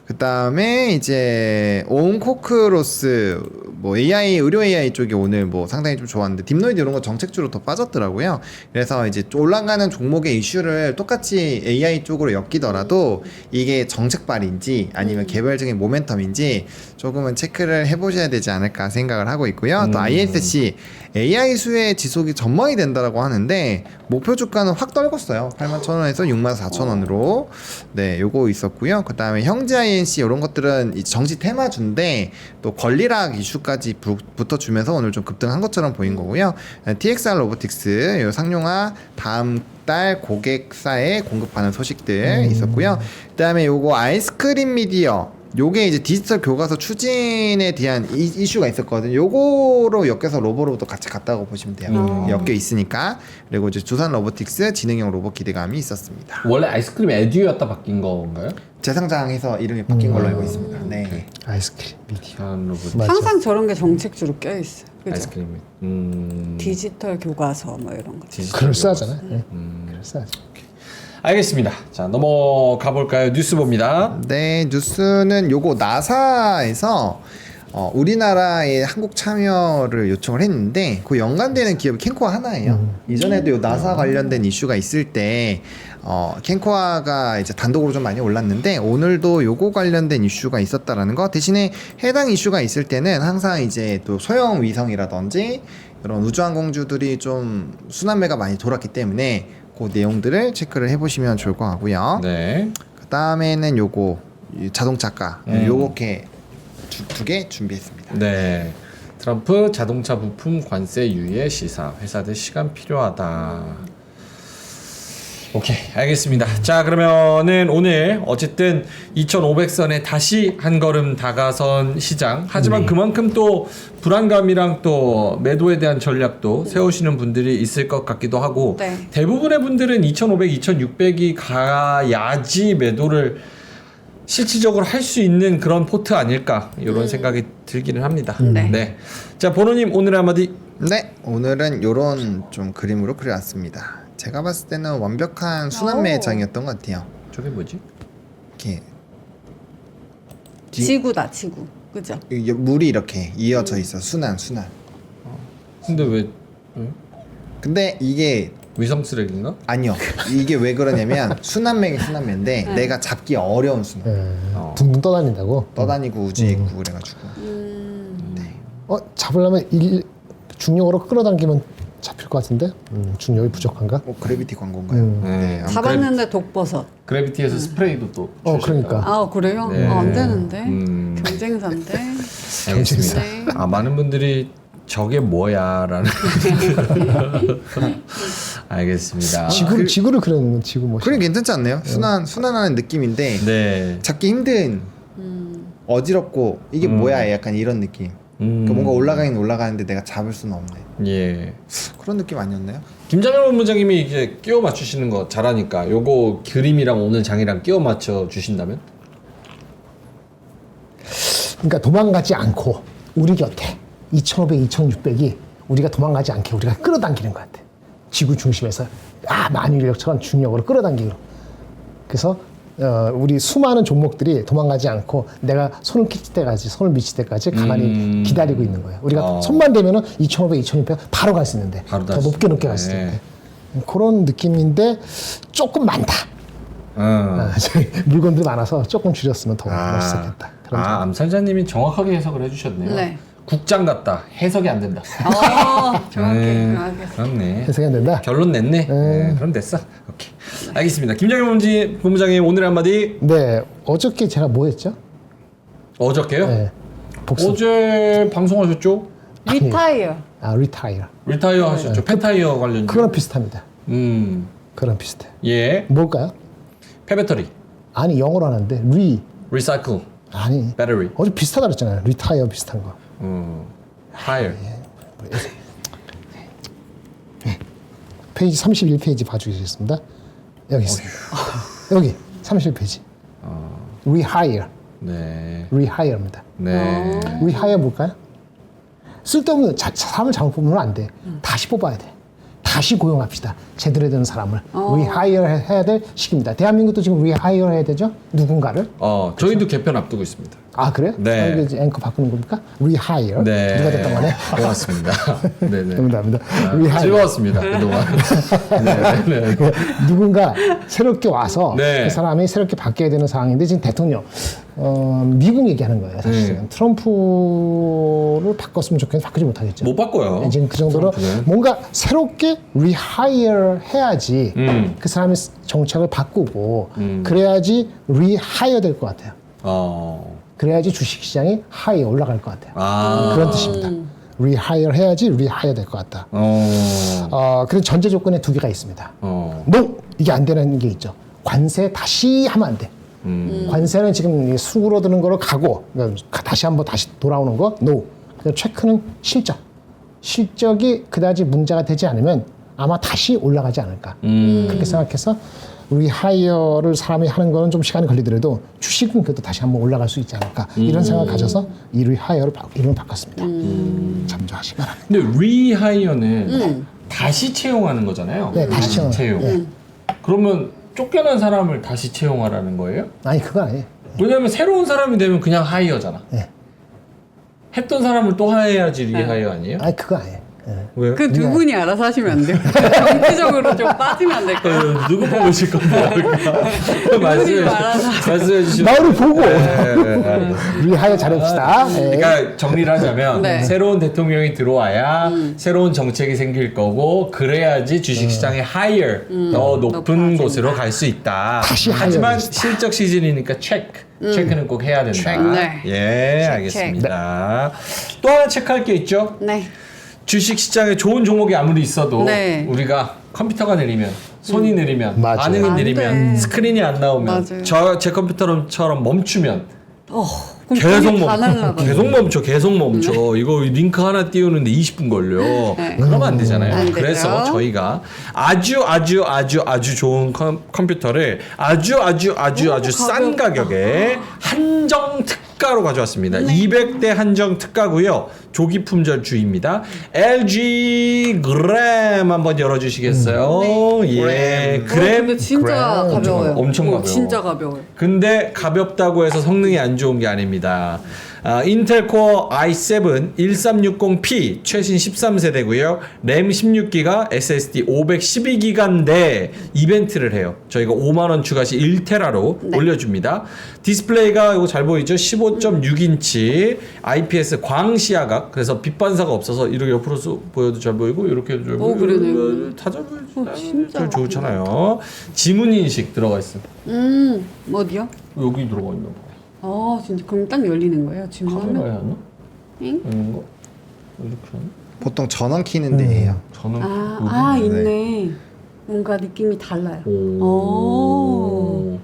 S4: 그 다음에 이제 온코크로스 뭐 AI 의료 AI 쪽이 오늘 뭐 상당히 좀 좋았는데 딥노이드 이런 거 정책주로 더 빠졌더라고요. 그래서 이제 올라가는 종목의 이슈를 똑같이 AI 쪽으로 엮이더라도 이게 정책발인지 아니면 개별적인 모멘텀인지 조금은 체크를 해보셔야 되지 않을까 생각을 하고 있고요. 또 ISC AI 수혜 지속이 전망이 된다라고 하는데 목표 주가는 확 떨궜어요. 81,000원에서 64,000원으로 네, 요거 있었고요. 그 다음에 형제 INC 이런 것들은 이 정치 테마주인데 또 권리락 이슈까지 붙어주면서 오늘 좀 급등한 것처럼 보인 거고요. TXR 로보틱스 요 상용화 다음 달 고객사에 공급하는 소식들 있었고요. 그 다음에 요거 아이스크림 미디어 요게 이제 디지털 교과서 추진에 대한 이슈가 있었거든요. 요거로 엮여서 로보로부터 같이 갔다고 보시면 돼요. 엮여 있으니까. 그리고 이제 두산 로보틱스 지능형 로봇 기대감이 있었습니다.
S1: 원래 아이스크림 에듀였다 바뀐 건가요?
S4: 재상장해서 이름이 바뀐 걸로 알고 있습니다. 네.
S3: 아이스크림 미디어.
S1: 한 로봇.
S3: 맞아.
S2: 항상 저런 게 정책주로 껴있어요. 그죠?
S1: 아이스크림.
S2: 디지털 교과서 뭐 이런 거.
S3: 그럴싸하잖아요. 그럴싸하죠.
S1: 알겠습니다. 자, 넘어가 볼까요? 뉴스 봅니다.
S4: 네, 뉴스는 요거 나사에서 우리나라의 한국 참여를 요청을 했는데 그 연관되는 기업이 캔코아 하나예요. 이전에도 요 나사 관련된 이슈가 있을 때 캔코아가 이제 단독으로 좀 많이 올랐는데 오늘도 요거 관련된 이슈가 있었다라는 거. 대신에 해당 이슈가 있을 때는 항상 이제 또 소형 위성이라든지 이런 우주항공주들이 좀 순환매가 많이 돌았기 때문에 그 내용들을 체크를 해보시면 좋을 것 같고요.
S1: 네.
S4: 그 다음에는 요거 자동차가 요렇게 두 개 준비했습니다.
S1: 네. 트럼프 자동차 부품 관세 유예 시사. 회사들 시간 필요하다. 오케이, 알겠습니다. 자, 그러면은 오늘 어쨌든 2,500선에 다시 한 걸음 다가선 시장. 하지만 그만큼 또 불안감이랑 또 매도에 대한 전략도 세우시는 분들이 있을 것 같기도 하고
S2: 네.
S1: 대부분의 분들은 2,500, 2,600이 가야지 매도를 실질적으로 할 수 있는 그런 포트 아닐까 이런 생각이 들기는 합니다.
S2: 네.
S1: 자, 보노님 오늘의 한마디.
S4: 네, 오늘은 요런 좀 그림으로 그려왔습니다. 제가 봤을 때는 완벽한 순환매 장이었던 것 같아요.
S1: 저게 뭐지?
S4: 이렇게
S2: 지구다, 지구. 그죠?
S4: 물이 이렇게 이어져 있어. 순환.
S1: 근데 왜
S4: 근데 이게
S1: 위성 쓰레기인가?
S4: 아니요. 이게 왜 그러냐면 순환매인데 내가 잡기 어려운 순환.
S3: 둥둥 떠다닌다고.
S4: 떠다니고 우주에 있고 그래가지고.
S3: 잡으려면 중력으로 끌어당기면 잡힐 것 같은데 중력이 부족한가?
S4: 그래비티 광고인가요?
S1: 네.
S2: 잡았는데 독버섯.
S1: 그래비티에서 스프레이도 또.
S3: 그러니까.
S2: 아, 그래요?
S1: 네.
S2: 안 되는데.
S1: 음.
S2: 경쟁사인데.
S1: 알겠습니다.
S2: 네.
S1: 많은 분들이 저게 뭐야라는. 알겠습니다.
S3: 지구를 그려놓는 지구 뭐.
S4: 그림 괜찮지 않나요? 순환하는 느낌인데
S1: 네.
S4: 잡기 힘든 어지럽고 이게 뭐야 약간 이런 느낌. 그러니까 뭔가 올라가긴 올라가는데 내가 잡을 수는 없네.
S1: 예.
S4: 그런 느낌 아니었나요?
S1: 김장현 본부장님이 이제 끼워 맞추시는 거 잘하니까 요거 그림이랑 오늘 장이랑 끼워 맞춰 주신다면?
S3: 그러니까 도망가지 않고 우리 곁에 2,500, 2,600이 우리가 도망가지 않게 우리가 끌어당기는 것 같아. 지구 중심에서 만유인력처럼 중력으로 끌어당기고. 그래서 우리 수많은 종목들이 도망가지 않고 내가 손을 끼칠 때까지, 손을 미칠 때까지 가만히 기다리고 있는 거예요. 우리가 손만 대면은 2,500, 2,600 바로 갈 수 있는데
S1: 바로
S3: 더
S1: 갈 수
S3: 높게 높게 갈 수
S1: 있는데.
S3: 있는데 그런 느낌인데 조금 많다. 저희 물건들이 많아서 조금 줄였으면 더 멋있었겠다. 그런 점.
S1: 암살자님이 정확하게 해석을 해주셨네요.
S2: 네.
S1: 국장 같다. 해석이 안 된다.
S2: 정확해.
S1: 그렇네.
S3: 해석이 안 된다.
S1: 결론 냈네. 네, 그럼 됐어. 오케이. 알겠습니다. 김장현 본부장님 오늘 한마디.
S3: 네, 어저께 제가 뭐 했죠?
S1: 어저께요?
S3: 네, 복수.
S1: 어제 방송하셨죠?
S2: 리타이어.
S3: 리타이어.
S1: 리타이어 하셨죠? 폐타이어 관련.
S3: 그거랑 비슷합니다. 그거랑 비슷해.
S1: 예.
S3: 뭘까요?
S1: 폐배터리.
S3: 아니 영어로 하는데
S1: 리사이클.
S3: 아니
S1: 배터리.
S3: 어제 비슷하다 그랬잖아요. 리타이어 비슷한 거.
S1: 타이어.
S3: 페이지 31페이지 봐주시겠습니다. 여기 있어요. 여기 31페이지. Rehire.
S1: 네.
S3: Rehire입니다.
S1: 네.
S3: Rehire 뭘까요? 쓸데없는 사람을 잘못 뽑으면 안 돼. 다시 뽑아야 돼. 다시 고용합시다. 제대로 되는 사람을 Rehire 해야 될 시기입니다. 대한민국도 지금 Rehire 해야 되죠? 누군가를.
S1: 저희도 개편 앞두고 있습니다.
S3: 아 그래요?
S1: 네.
S3: 이게 이제 앵커 바꾸는 겁니까? Rehire.
S1: 네.
S3: 누가 됐던 거네?
S1: 고맙습니다. 네네.
S3: 감사합니다. Rehire.
S1: 즐거웠습니다. 그동안. 네.
S3: 누군가 새롭게 와서
S1: 네.
S3: 그 사람이 새롭게 바뀌어야 되는 상황인데 지금 대통령 미국 얘기하는 거예요. 사실은 트럼프를 바꿨으면 좋겠는데 바꾸지 못하겠죠.
S1: 못 바꿔요.
S3: 네, 지금 그 정도로
S1: 트럼프는.
S3: 뭔가 새롭게 리하이어 해야지 그 사람이 정책을 바꾸고 그래야지 리하이어 될 것 같아요. 그래야지 주식시장이 하이에 올라갈 것 같아요. 그런 뜻입니다. 리하이어 해야지 리하이어 될 것 같다. 그래서 전제 조건에 두 개가 있습니다. NO! 이게 안 되는 게 있죠. 관세 다시 하면 안 돼. 관세는 지금 수그러드는 거로 가고 그러니까 다시 한번 다시 돌아오는 거 NO. 체크는 실적. 실적이 그다지 문제가 되지 않으면 아마 다시 올라가지 않을까. 그렇게 생각해서 리하이어를 사람이 하는 거는 좀 시간이 걸리더라도 주식은 그래도 다시 한번 올라갈 수 있지 않을까. 이런 생각을 가져서 이 리하이어를 이름을 바꿨습니다. 참조하시기 바랍니다.
S1: 근데 리하이어는 다시 채용하는 거잖아요.
S3: 네, 다시 채용.
S1: 그러면 쫓겨난 사람을 다시 채용하라는 거예요?
S3: 아니 그건 아니에요.
S1: 왜냐면 새로운 사람이 되면 그냥 하이어잖아.
S3: 네.
S1: 했던 사람을 또 하이어야지 리하이어 아니에요?
S3: 아니 그거 아니에요.
S1: 왜요?
S2: 그 두 분이 알아서 하시면 안 돼요. 정치적으로 좀 빠지면 안 될까요?
S1: 누구 뽑으실 건데? 말씀해 주시면.
S3: 나를 보고 리하이어 잘합시다.
S1: 그러니까 정리를 하자면
S2: 네.
S1: 새로운 대통령이 들어와야 새로운 정책이 생길 거고 그래야지 주식시장의 하이어 더 높은
S2: 높아진다.
S1: 곳으로 갈 수 있다.
S3: 다시
S1: 하지만
S3: 하이어를
S1: 실적 시즌이니까 체크는 꼭 해야 된다.
S2: 네.
S1: 예, 알겠습니다. 또 하나 체크할 게 있죠.
S2: 네.
S1: 주식시장에 좋은 종목이 아무리 있어도
S2: 네.
S1: 우리가 컴퓨터가 느리면 손이 느리면
S3: 맞아요.
S1: 반응이
S2: 안
S1: 느리면
S2: 돼.
S1: 스크린이 안 나오면
S2: 맞아요.
S1: 제 컴퓨터처럼 멈추면
S2: 그럼
S1: 계속
S2: 돈이 다 날라가요.
S1: 계속 멈춰. 이거 링크 하나 띄우는데 20분 걸려.
S2: 네.
S1: 그러면 안 되잖아요.
S2: 안 되죠.
S1: 그래서 저희가 아주 좋은 컴퓨터를 아주 싼 가격에 한정 특가로 가져왔습니다. 200대 한정 특가고요. 조기 품절 주입니다. LG 그램 한번 열어주시겠어요? 예, 그램.
S2: 근데 진짜
S3: 그래.
S2: 가벼워요.
S1: 엄청 가벼워.
S2: 진짜 가벼워요.
S1: 근데 가볍다고 해서 성능이 안 좋은 게 아닙니다. 인텔 코어 i7 1360P 최신 13세대고요. 램 16기가, SSD 512기가인데 이벤트를 해요. 저희가 5만 원 추가 시 1테라로 올려줍니다. 디스플레이가 이거 잘 보이죠? 15.6인치 IPS 광시야각. 그래서 빛 반사가 없어서 이렇게 옆으로 보여도 잘 보이고 이렇게도 잘 보이고.
S2: 그러네요.
S1: 다 잘 보이죠.
S2: 진짜.
S1: 잘 좋잖아요. 지문 인식 들어가 있어.
S2: 어디요?
S1: 여기 들어가 있나 봐.
S2: 진짜 그럼 딱 열리는 거예요? 주문하면?
S1: 카메라에 하나?
S2: 응?
S1: 이런 거? 이렇게 하나?
S4: 보통 전원 키는 데예요.
S1: 저는
S2: 있네. 뭔가 느낌이 달라요.
S1: 오.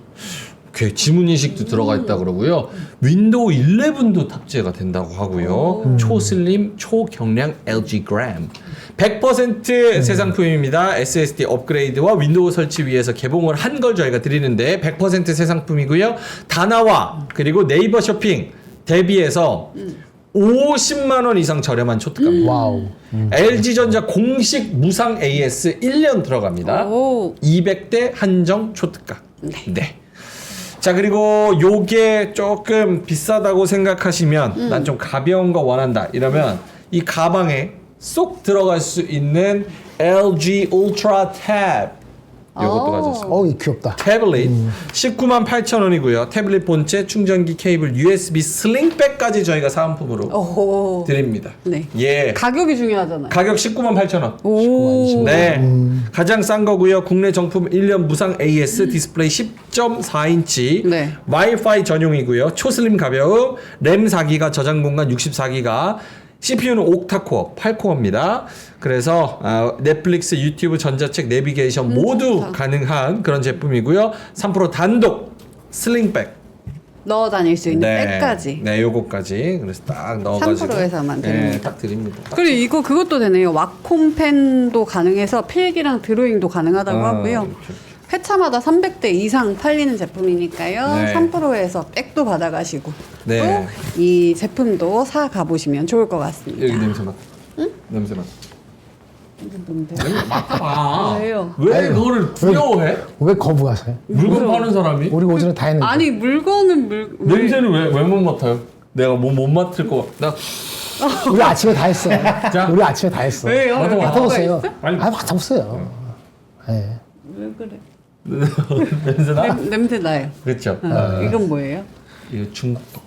S1: 지문인식도 들어가 있다 그러고요. 윈도우 11도 탑재가 된다고 하고요. 초슬림 초경량 LG gram. 100% 새 상품입니다. SSD 업그레이드와 윈도우 설치 위해서 개봉을 한 걸 저희가 드리는데 100% 새 상품이고요. 다나와 그리고 네이버 쇼핑 대비해서 50만 원 이상 저렴한 초특가입니다.
S3: 와우.
S1: LG전자 공식 무상 AS 1년 들어갑니다.
S2: 오.
S1: 200대 한정 초특가. 네. 자, 그리고 요게 조금 비싸다고 생각하시면 난 좀 가벼운 거 원한다 이러면 이 가방에 쏙 들어갈 수 있는 LG Ultra Tab 요것도 가졌습니다.
S3: 어우, 귀엽다.
S1: 태블릿 19만 8천 원이고요. 태블릿 본체, 충전기 케이블, USB 슬링백까지 저희가 사은품으로
S2: 오.
S1: 드립니다.
S2: 네.
S1: 예.
S2: 가격이 중요하잖아요.
S1: 가격 19만 8천 원.
S2: 오.
S1: 네. 가장 싼 거고요. 국내 정품 1년 무상 AS 디스플레이 10.4인치.
S2: 네.
S1: 와이파이 전용이고요. 초슬림 가벼움, 램 4기가, 저장 공간 64기가. CPU는 옥타코어, 8코어입니다. 그래서 넷플릭스, 유튜브, 전자책, 내비게이션 모두
S2: 좋다.
S1: 가능한 그런 제품이고요. 3% 단독 슬링백.
S2: 넣어 다닐 수 있는 백까지.
S1: 네, 요거까지. 그래서 딱 넣어가지고
S2: 3%에서만 드립니다.
S1: 네, 딱 드립니다.
S2: 그리고 이거 그것도 되네요. 와콤펜도 가능해서 필기랑 드로잉도 가능하다고 하고요.
S1: 그렇죠.
S2: 회차마다 300대 이상 팔리는 제품이니까요.
S1: 네.
S2: 3%에서 백도 받아가시고
S1: 네.
S2: 또 이 제품도 사 가보시면 좋을 것 같습니다.
S1: 여기 냄새 맡아. 냄새 맡아.
S2: 뭔데?
S1: 맡아봐.
S2: 왜요?
S1: 왜
S3: 아유,
S1: 그거를 두려워해?
S3: 왜 거부하세요?
S1: 물건 파는 사람이?
S3: 우리 오전에 다 했는데.
S2: 아니 물건은
S1: 냄새는 왜 못 맡아요? 내가 뭐 못 맡을 거. 나
S3: 우리 아침에 다 했어.
S1: 자.
S3: 우리 아침에 다 했어.
S2: 왜요?
S1: 맡아봐.
S3: 맡아보세요.
S1: 아니.
S3: 맡아보세요. 네.
S2: 왜 그래?
S1: 냄새 나?
S2: 냄새 나요.
S1: 그렇죠.
S2: 이건 뭐예요?
S1: 이거 중국 거.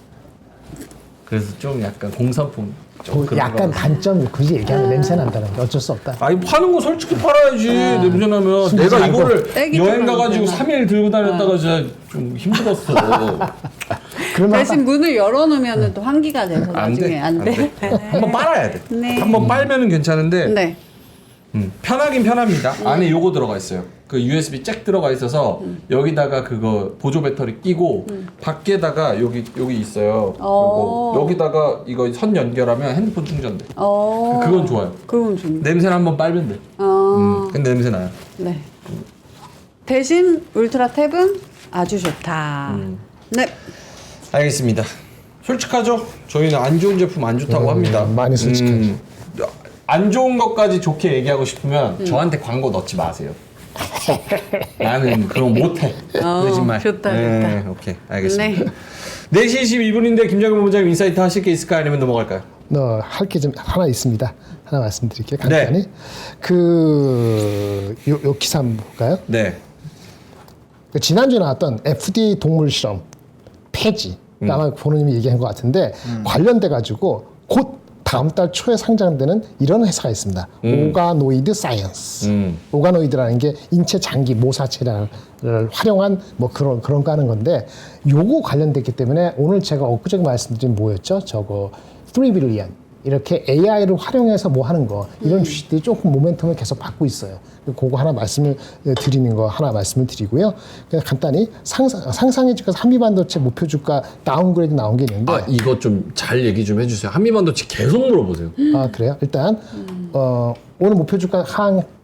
S1: 그래서 좀 약간 공산품. 좀
S3: 뭐
S1: 그런
S3: 약간
S1: 거.
S3: 단점 굳이 얘기하면 냄새 난다는 게 어쩔 수 없다.
S1: 아니 파는 거 솔직히 팔아야지. 냄새 나면
S3: 숨기지
S1: 내가
S3: 말고.
S1: 이거를
S2: 애기
S1: 여행
S2: 들어가면
S1: 가가지고
S2: 되나?
S1: 3일 들고 다녔다가 진짜 좀 힘들었어.
S3: 그러면
S2: 대신 문을 열어놓으면 또 환기가 돼서 나중에 안 돼.
S1: 한번 빨아야 돼.
S2: 네.
S1: 한번 빨면은 괜찮은데
S2: 네.
S1: 편하긴 편합니다. 안에 요거 들어가 있어요. 그 USB 잭 들어가 있어서 여기다가 그거 보조 배터리 끼고 밖에다가 여기 있어요. 그리고 여기다가 이거 선 연결하면 핸드폰 충전돼. 그건 좋아요.
S2: 그건 좋네.
S1: 냄새는 한번 빨면 돼. 근데 냄새 나요.
S2: 네. 대신 울트라 탭은 아주 좋다. 네.
S1: 알겠습니다. 솔직하죠? 저희는 안 좋은 제품 안 좋다고 합니다.
S3: 많이 솔직하죠.
S1: 안 좋은 것까지 좋게 얘기하고 싶으면 저한테 광고 넣지 마세요. 나는 그런 거 못해. 거짓말.
S2: 좋다,
S1: 네,
S2: 좋다.
S1: 오케이, 알겠습니다. 4시 22분인데 김정은 본부장님 인사이트 하실 게 있을까요? 아니면 넘어갈까요?
S3: 할 게 좀 하나 있습니다. 하나 말씀드릴게요. 간단히.
S1: 네.
S3: 요 기사 한번 볼까요?
S1: 네.
S3: 지난주에 나왔던 FDA 동물 실험 폐지. 아마 보노님이 얘기한 것 같은데 관련돼 가지고 곧 다음 달 초에 상장되는 이런 회사가 있습니다. 오가노이드 사이언스. 오가노이드라는 게 인체 장기 모사체를 활용한 뭐 그런 거 하는 건데 요거 관련됐기 때문에 오늘 제가 엊그저께 말씀드린 뭐였죠? 저거 3 빌리언. 이렇게 AI를 활용해서 뭐 하는 거 이런 주식들이 조금 모멘텀을 계속 받고 있어요. 그거 하나 말씀을 드리는 거 하나 말씀을 드리고요. 그냥 간단히 상상의 주가 한미반도체 목표 주가 다운그레이드 나온 게 있는데
S1: 이거 좀 잘 얘기 좀 해주세요. 한미반도체 계속 물어보세요.
S3: 그래요? 일단 오늘 목표 주가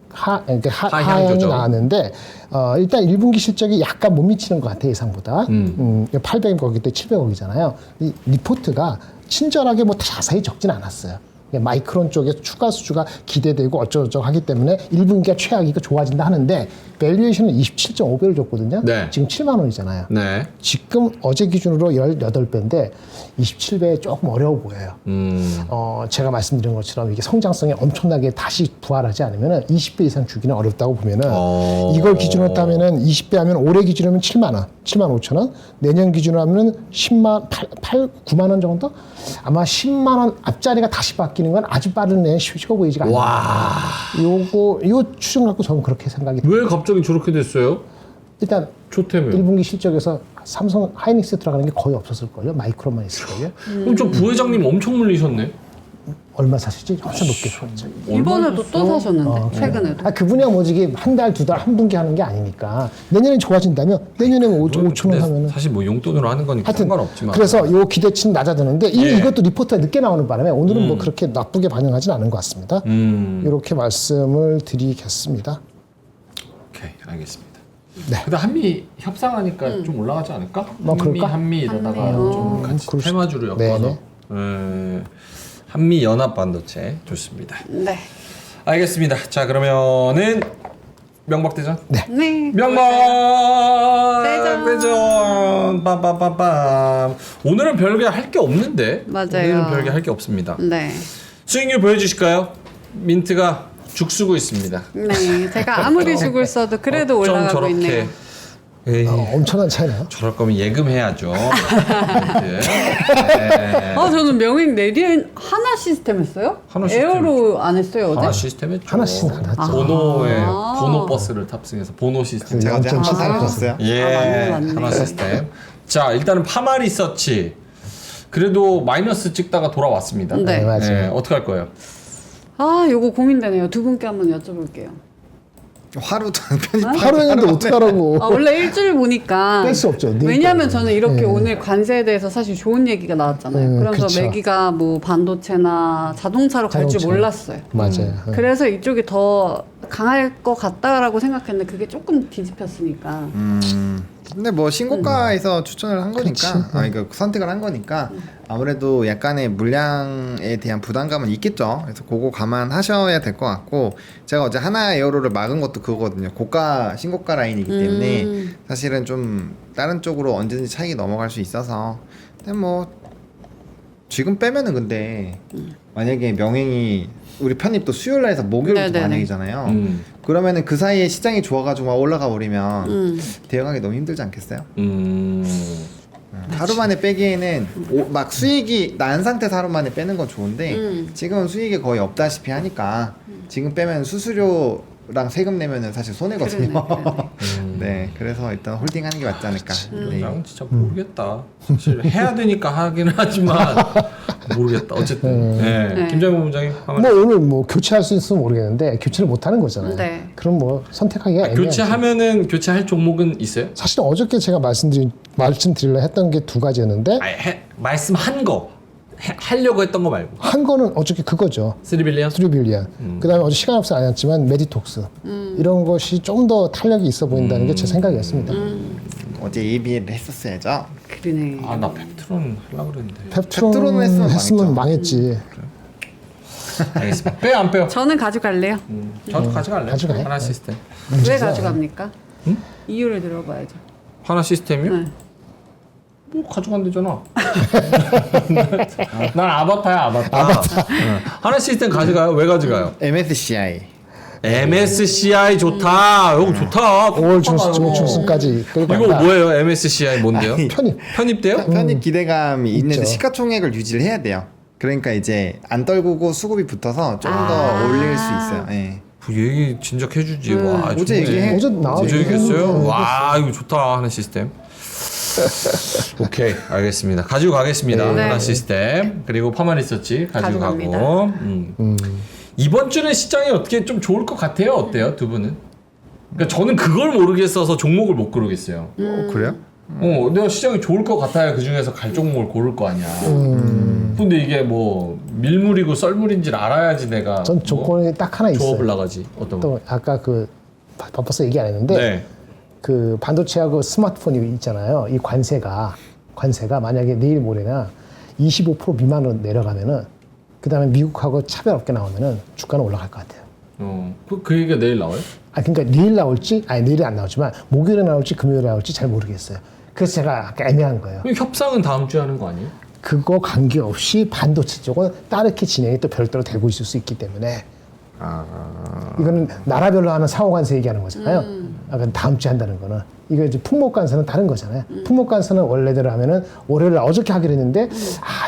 S3: 하향이
S1: 조정.
S3: 나왔는데 일단 1분기 실적이 약간 못 미치는 것 같아요 예상보다 800억 거기 때 700억이잖아요. 이 리포트가 친절하게 뭐 자세히 적진 않았어요. 마이크론 쪽에 추가 수주가 기대되고 어쩌고저쩌고 하기 때문에 1분기가 최악이고 좋아진다 하는데 밸류에이션은 27.5배를 줬거든요.
S1: 네.
S3: 지금 7만 원이잖아요.
S1: 네.
S3: 지금 어제 기준으로 18배인데 27배 조금 어려워 보여요. 제가 말씀드린 것처럼 이게 성장성이 엄청나게 다시 부활하지 않으면 20배 이상 주기는 어렵다고 보면은 이걸 기준으로 따면은 20배 하면 올해 기준으로 하면 7만 원, 7만 5천 원, 내년 기준으로 하면은 9만 원 정도? 아마 10만 원 앞자리가 다시 바뀌는 건 아주 빠른 내년 쉬워 보이지가 않아요.
S1: 와.
S3: 요 추정 갖고 저는 그렇게 생각이
S1: 왜 갑자기 저렇게 됐어요?
S3: 일단
S1: 좋다며요.
S3: 1분기 실적에서 삼성 하이닉스 들어가는 게 거의 없었을걸요? 마이크론만 있을걸요?
S1: 그럼 저 부회장님 엄청 물리셨네.
S3: 얼마 사셨지? 훨씬 높게 샀죠.
S2: 이번에도 또 사셨는데
S3: 그래요?
S2: 최근에도.
S3: 그분이 뭐 이게 한 달, 두 달, 한 분기 하는 게 아니니까 내년에 좋아진다면 내년에 뭐 5천 원 하면은
S1: 사실 뭐 용돈으로 하는 거니까
S3: 하여튼
S1: 상관없지만.
S3: 그래서 요 기대치는 낮아지는데
S1: 예.
S3: 이것도 리포트가 늦게 나오는 바람에 오늘은 뭐 그렇게 나쁘게 반영하진 않은 것 같습니다. 이렇게 말씀을 드리겠습니다.
S1: 오케이, 알겠습니다.
S3: 네.
S1: 근데 한미 협상하니까 좀 올라가지 않을까?
S3: 뭐 그럴까?
S1: 한미 이러다가
S2: 한미.
S1: 좀 같이
S3: 그럴 수-
S1: 테마주를 엮어서.
S3: 네네.
S1: 한미 연합 반도체 좋습니다.
S2: 네.
S1: 알겠습니다. 자 그러면은 명박대전.
S2: 네.
S1: 명박
S2: 대전.
S1: 대전 빰빰빰빰. 오늘은 별게 할 게 없는데.
S2: 맞아요.
S1: 오늘은 별게 할 게 없습니다.
S2: 네.
S1: 수익률 보여주실까요? 민트가 죽쓰고 있습니다.
S2: 네. 제가 아무리 죽을 써도 그래도
S1: 어쩜
S2: 올라가고
S1: 저렇게.
S2: 있네요.
S1: 에이,
S3: 엄청난 차이나요?
S1: 저럴 거면 예금해야죠. 네.
S2: 저는 명행 내리엔 하나 시스템 했어요?
S1: 하나 시스템
S2: 에어로 안 했어요 어제?
S1: 하나 시스템 했죠.
S3: 하나 시스템 안 했죠.
S1: 보노에 보노 버스를 탑승해서 보노 시스템.
S4: 제가 어제 한번
S3: 0.14%.
S4: 사가셨어요.
S1: 예,
S2: 맞네.
S1: 하나 시스템. 자, 일단은 파마 리서치. 그래도 마이너스 찍다가 돌아왔습니다.
S2: 네.
S3: 맞아요.
S1: 어떻게 할 거예요?
S2: 요거 고민되네요. 두 분께 한번 여쭤볼게요.
S4: 하루도 안 편집.
S3: 하루 했는데 어떡하라고.
S2: 원래 일주일 보니까
S3: 뺄수 없죠. 내일
S2: 왜냐하면
S3: 거는.
S2: 저는 이렇게
S3: 네.
S2: 오늘 관세에 대해서 사실 좋은 얘기가 나왔잖아요. 그래서
S3: 그쵸.
S2: 매기가 뭐 반도체나 자동차로 갈 줄
S3: 자동차.
S2: 몰랐어요.
S3: 맞아요.
S2: 그래서 이쪽이 더 강할 것 같다라고 생각했는데 그게 조금 뒤집혔으니까.
S4: 근데 뭐 신고가에서 추천을 한 거니까,
S3: 그치.
S4: 그러니까 선택을 한 거니까 아무래도 약간의 물량에 대한 부담감은 있겠죠. 그래서 그거 감안하셔야 될 것 같고, 제가 어제 하나 에어로를 막은 것도 그거거든요. 고가 신고가 라인이기 때문에 사실은 좀 다른 쪽으로 언제든지 차익이 넘어갈 수 있어서. 근데 뭐 지금 빼면은 근데 만약에 명행이 우리 편입 또 수요일 날에서 목요일부터
S2: 네네네.
S4: 반영이잖아요. 그러면은 그 사이에 시장이 좋아가지고 막 올라가 버리면 대응하기 너무 힘들지 않겠어요? 하루 만에 빼기에는 막 수익이 난 상태에서 하루 만에 빼는 건 좋은데 지금은 수익이 거의 없다시피 하니까 지금 빼면 수수료랑 세금 내면은 사실 손해거든요.
S2: 그러네.
S4: 네, 그래서 일단 홀딩하는 게 맞지 않을까. 네.
S1: 난 진짜 모르겠다. 사실 해야 되니까 하긴 하지만 모르겠다. 어쨌든. 네. 김장훈 본부장님.
S3: 뭐 오늘 뭐 교체할 수 있으면 모르겠는데 교체를 못 하는 거잖아요.
S2: 네.
S3: 그럼 뭐 선택하기가 애매하죠.
S1: 교체하면은 교체할 종목은 있어요?
S3: 사실 어저께 제가 말씀드리려 했던 게 두 가지였는데
S1: 말씀한 거. 하려고 했던 거 말고.
S3: 한 거는 어저께 그거죠.
S1: 3빌리언?
S3: 3빌리언. 그다음에 어제 시간 없어 안 했지만 메디톡스 이런 것이 좀 더 탄력이 있어 보인다는 게 제 생각이었습니다.
S4: 어제 예비를 했었어야죠.
S2: 그러네.
S1: 아, 나 펩트론 하려고 그랬는데.
S3: 펩트론 했으면 망했지.
S1: 알겠습니다. 빼요, 안 빼요?
S2: 저는 가져갈래요.
S1: 저도 가져갈래요.
S3: 가져가요.
S1: 하나 시스템.
S2: 왜 가져갑니까? 이유를 들어봐야죠.
S1: 하나 시스템이요?
S2: 네.
S1: 뭐 가져간대잖아. 난 아바타야, 아바타. 응. 하나 시스템 가져가요? 왜 가져가요?
S4: MSCI.
S1: MSCI 좋다. 이거 좋다.
S3: 5월
S1: 똑똑하다,
S3: 중순까지 끌고
S1: 이거
S3: 간다.
S1: 뭐예요? MSCI 뭔데요?
S4: 아니,
S3: 편입.
S1: 편입돼요?
S4: 편입 기대감이 있는데
S3: 있죠.
S4: 시가총액을 유지를 해야 돼요. 그러니까 이제 안 떨구고 수급이 붙어서 좀 더 올릴 수 있어요. 예.
S1: 그 얘기 진작 해주지. 와,
S4: 어제
S1: 좋네.
S4: 얘기해.
S3: 어제 나왔죠.
S1: 어제 얘기했어요?
S3: 얘기했어요.
S1: 와, 이거 좋다. 하나 시스템. 오케이, 알겠습니다. 가지고 가겠습니다.
S2: 네.
S1: 하나 시스템. 그리고 파마 리서치 가지고
S2: 가져갑니다.
S1: 가고. 이번 주는 시장이 어떻게 좀 좋을 것 같아요? 어때요? 두 분은? 그러니까 저는 그걸 모르겠어서 종목을 못 고르겠어요.
S4: 그래요?
S1: 내가 시장이 좋을 것 같아야 그 중에서 갈 종목을 고를 거 아니야. 근데 이게 뭐 밀물이고 썰물인지를 알아야지 내가
S3: 전 조건이 딱 하나 있어요.
S1: 조업을 나가지. 어떤 거?
S3: 또 아까 그 바빠서 얘기 안 했는데
S1: 네.
S3: 그 반도체하고 스마트폰이 있잖아요. 이 관세가 만약에 내일 모레나 25% 미만으로 내려가면은 그다음에 미국하고 차별 없게 나오면은 주가는 올라갈 것 같아요.
S1: 그 얘기가 내일 나와요?
S3: 그러니까 내일 나올지 내일이 안 나오지만 목요일에 나올지 금요일에 나올지 잘 모르겠어요. 그래서 제가 아까 애매한 거예요.
S1: 그럼 협상은 다음 주에 하는 거 아니에요?
S3: 그거 관계없이 반도체 쪽은 따르게 진행이 또 별도로 되고 있을 수 있기 때문에 이거는 나라별로 하는 상호관세 얘기하는 거잖아요. 그러니까 다음 주에 한다는 거는 이거 이제 품목관세는 다른 거잖아요. 품목관세는 원래대로 하면은 월요일 어저께 하기로 했는데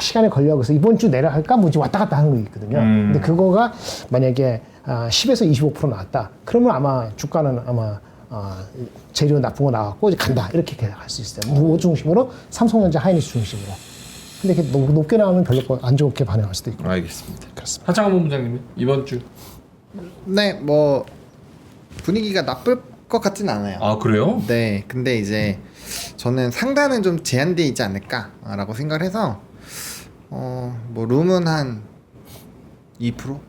S3: 시간이 걸려서 이번 주 내려갈까 뭐 이제 왔다 갔다 하는 거 있거든요. 근데 그거가 만약에 10에서 25% 나왔다. 그러면 아마 주가는 아마 재료 나쁜 거 나왔고 이제 간다 이렇게 갈 수 있어요. 뭐 중심으로 삼성전자 하이닉스 중심으로. 근데 이렇게 높게 나오면 별로 안 좋게 반응할 수도 있고.
S1: 알겠습니다.
S3: 그렇습니다.
S1: 하창원 본부장님은 이번 주.
S4: 네, 뭐 분위기가 나쁠 것 같진 않아요.
S1: 아 그래요?
S4: 네, 근데 이제 저는 상단은 좀 제한돼 있지 않을까라고 생각을 해서 뭐 룸은 한 2%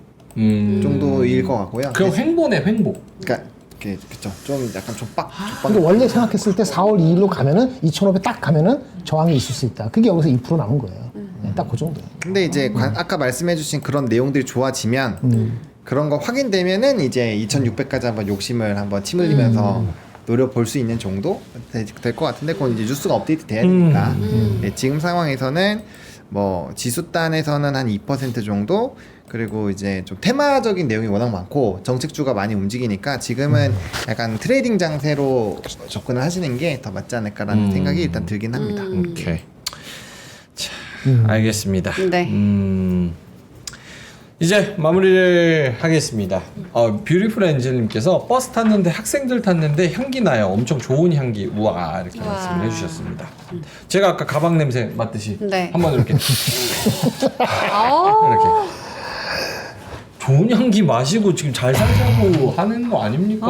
S4: 정도일 것 같고요.
S1: 그럼 횡보네 횡보.
S4: 그러니까 그쵸, 좀 약간 족박.
S3: 근데 원래 생각했을 때 4월 2일로 가면은 2,500 딱 가면은 저항이 있을 수 있다. 그게 여기서 2% 남은 거예요. 네, 딱 그 정도.
S4: 근데 이제 아까 말씀해주신 그런 내용들이 좋아지면 그런 거 확인되면은 이제 2,600까지 한번 욕심을 한번 침 흘리면서 노려볼 수 있는 정도 될 것 같은데 그건 이제 뉴스가 업데이트 돼야 되니까 네, 지금 상황에서는 뭐 지수단에서는 한 2% 정도 그리고 이제 좀 테마적인 내용이 워낙 많고 정책주가 많이 움직이니까 지금은 약간 트레이딩 장세로 접근을 하시는 게 더 맞지 않을까라는 생각이 일단 들긴 합니다.
S1: 오케이. 자, 알겠습니다.
S2: 네.
S1: 이제 마무리를 하겠습니다. 뷰티풀 엔젤님께서 버스 탔는데 학생들 탔는데 향기 나요. 엄청 좋은 향기. 우와 이렇게 말씀을 해주셨습니다. 제가 아까 가방 냄새 맡듯이
S2: 네.
S1: 한번 이렇게 이렇게 좋은 향기 마시고 지금 잘 살자고 하는 거 아닙니까?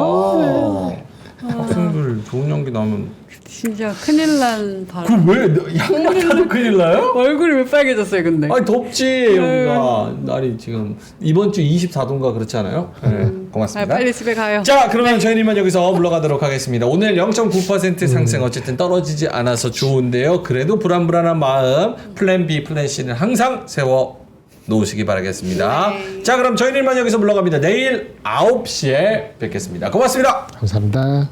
S1: 학생들 좋은 향기 나면
S2: 진짜 큰일 난 바람.
S1: 그 왜 향 맡아도 큰일 나요?
S2: 얼굴이 왜 빨개졌어요, 근데?
S1: 아니 덥지 여기가 날이 지금 이번 주 24도인가 그렇지 않아요? 네, 고맙습니다.
S2: 빨리 집에 가요.
S1: 자 그러면 저희는 여기서 물러가도록 하겠습니다. 오늘 0.9% 상승 어쨌든 떨어지지 않아서 좋은데요. 그래도 불안불안한 마음 플랜 B 플랜 C는 항상 세워 놓으시기 바라겠습니다.
S2: 네.
S1: 자 그럼 저희는 여기서 물러갑니다. 내일 9시에 뵙겠습니다. 고맙습니다.
S3: 감사합니다.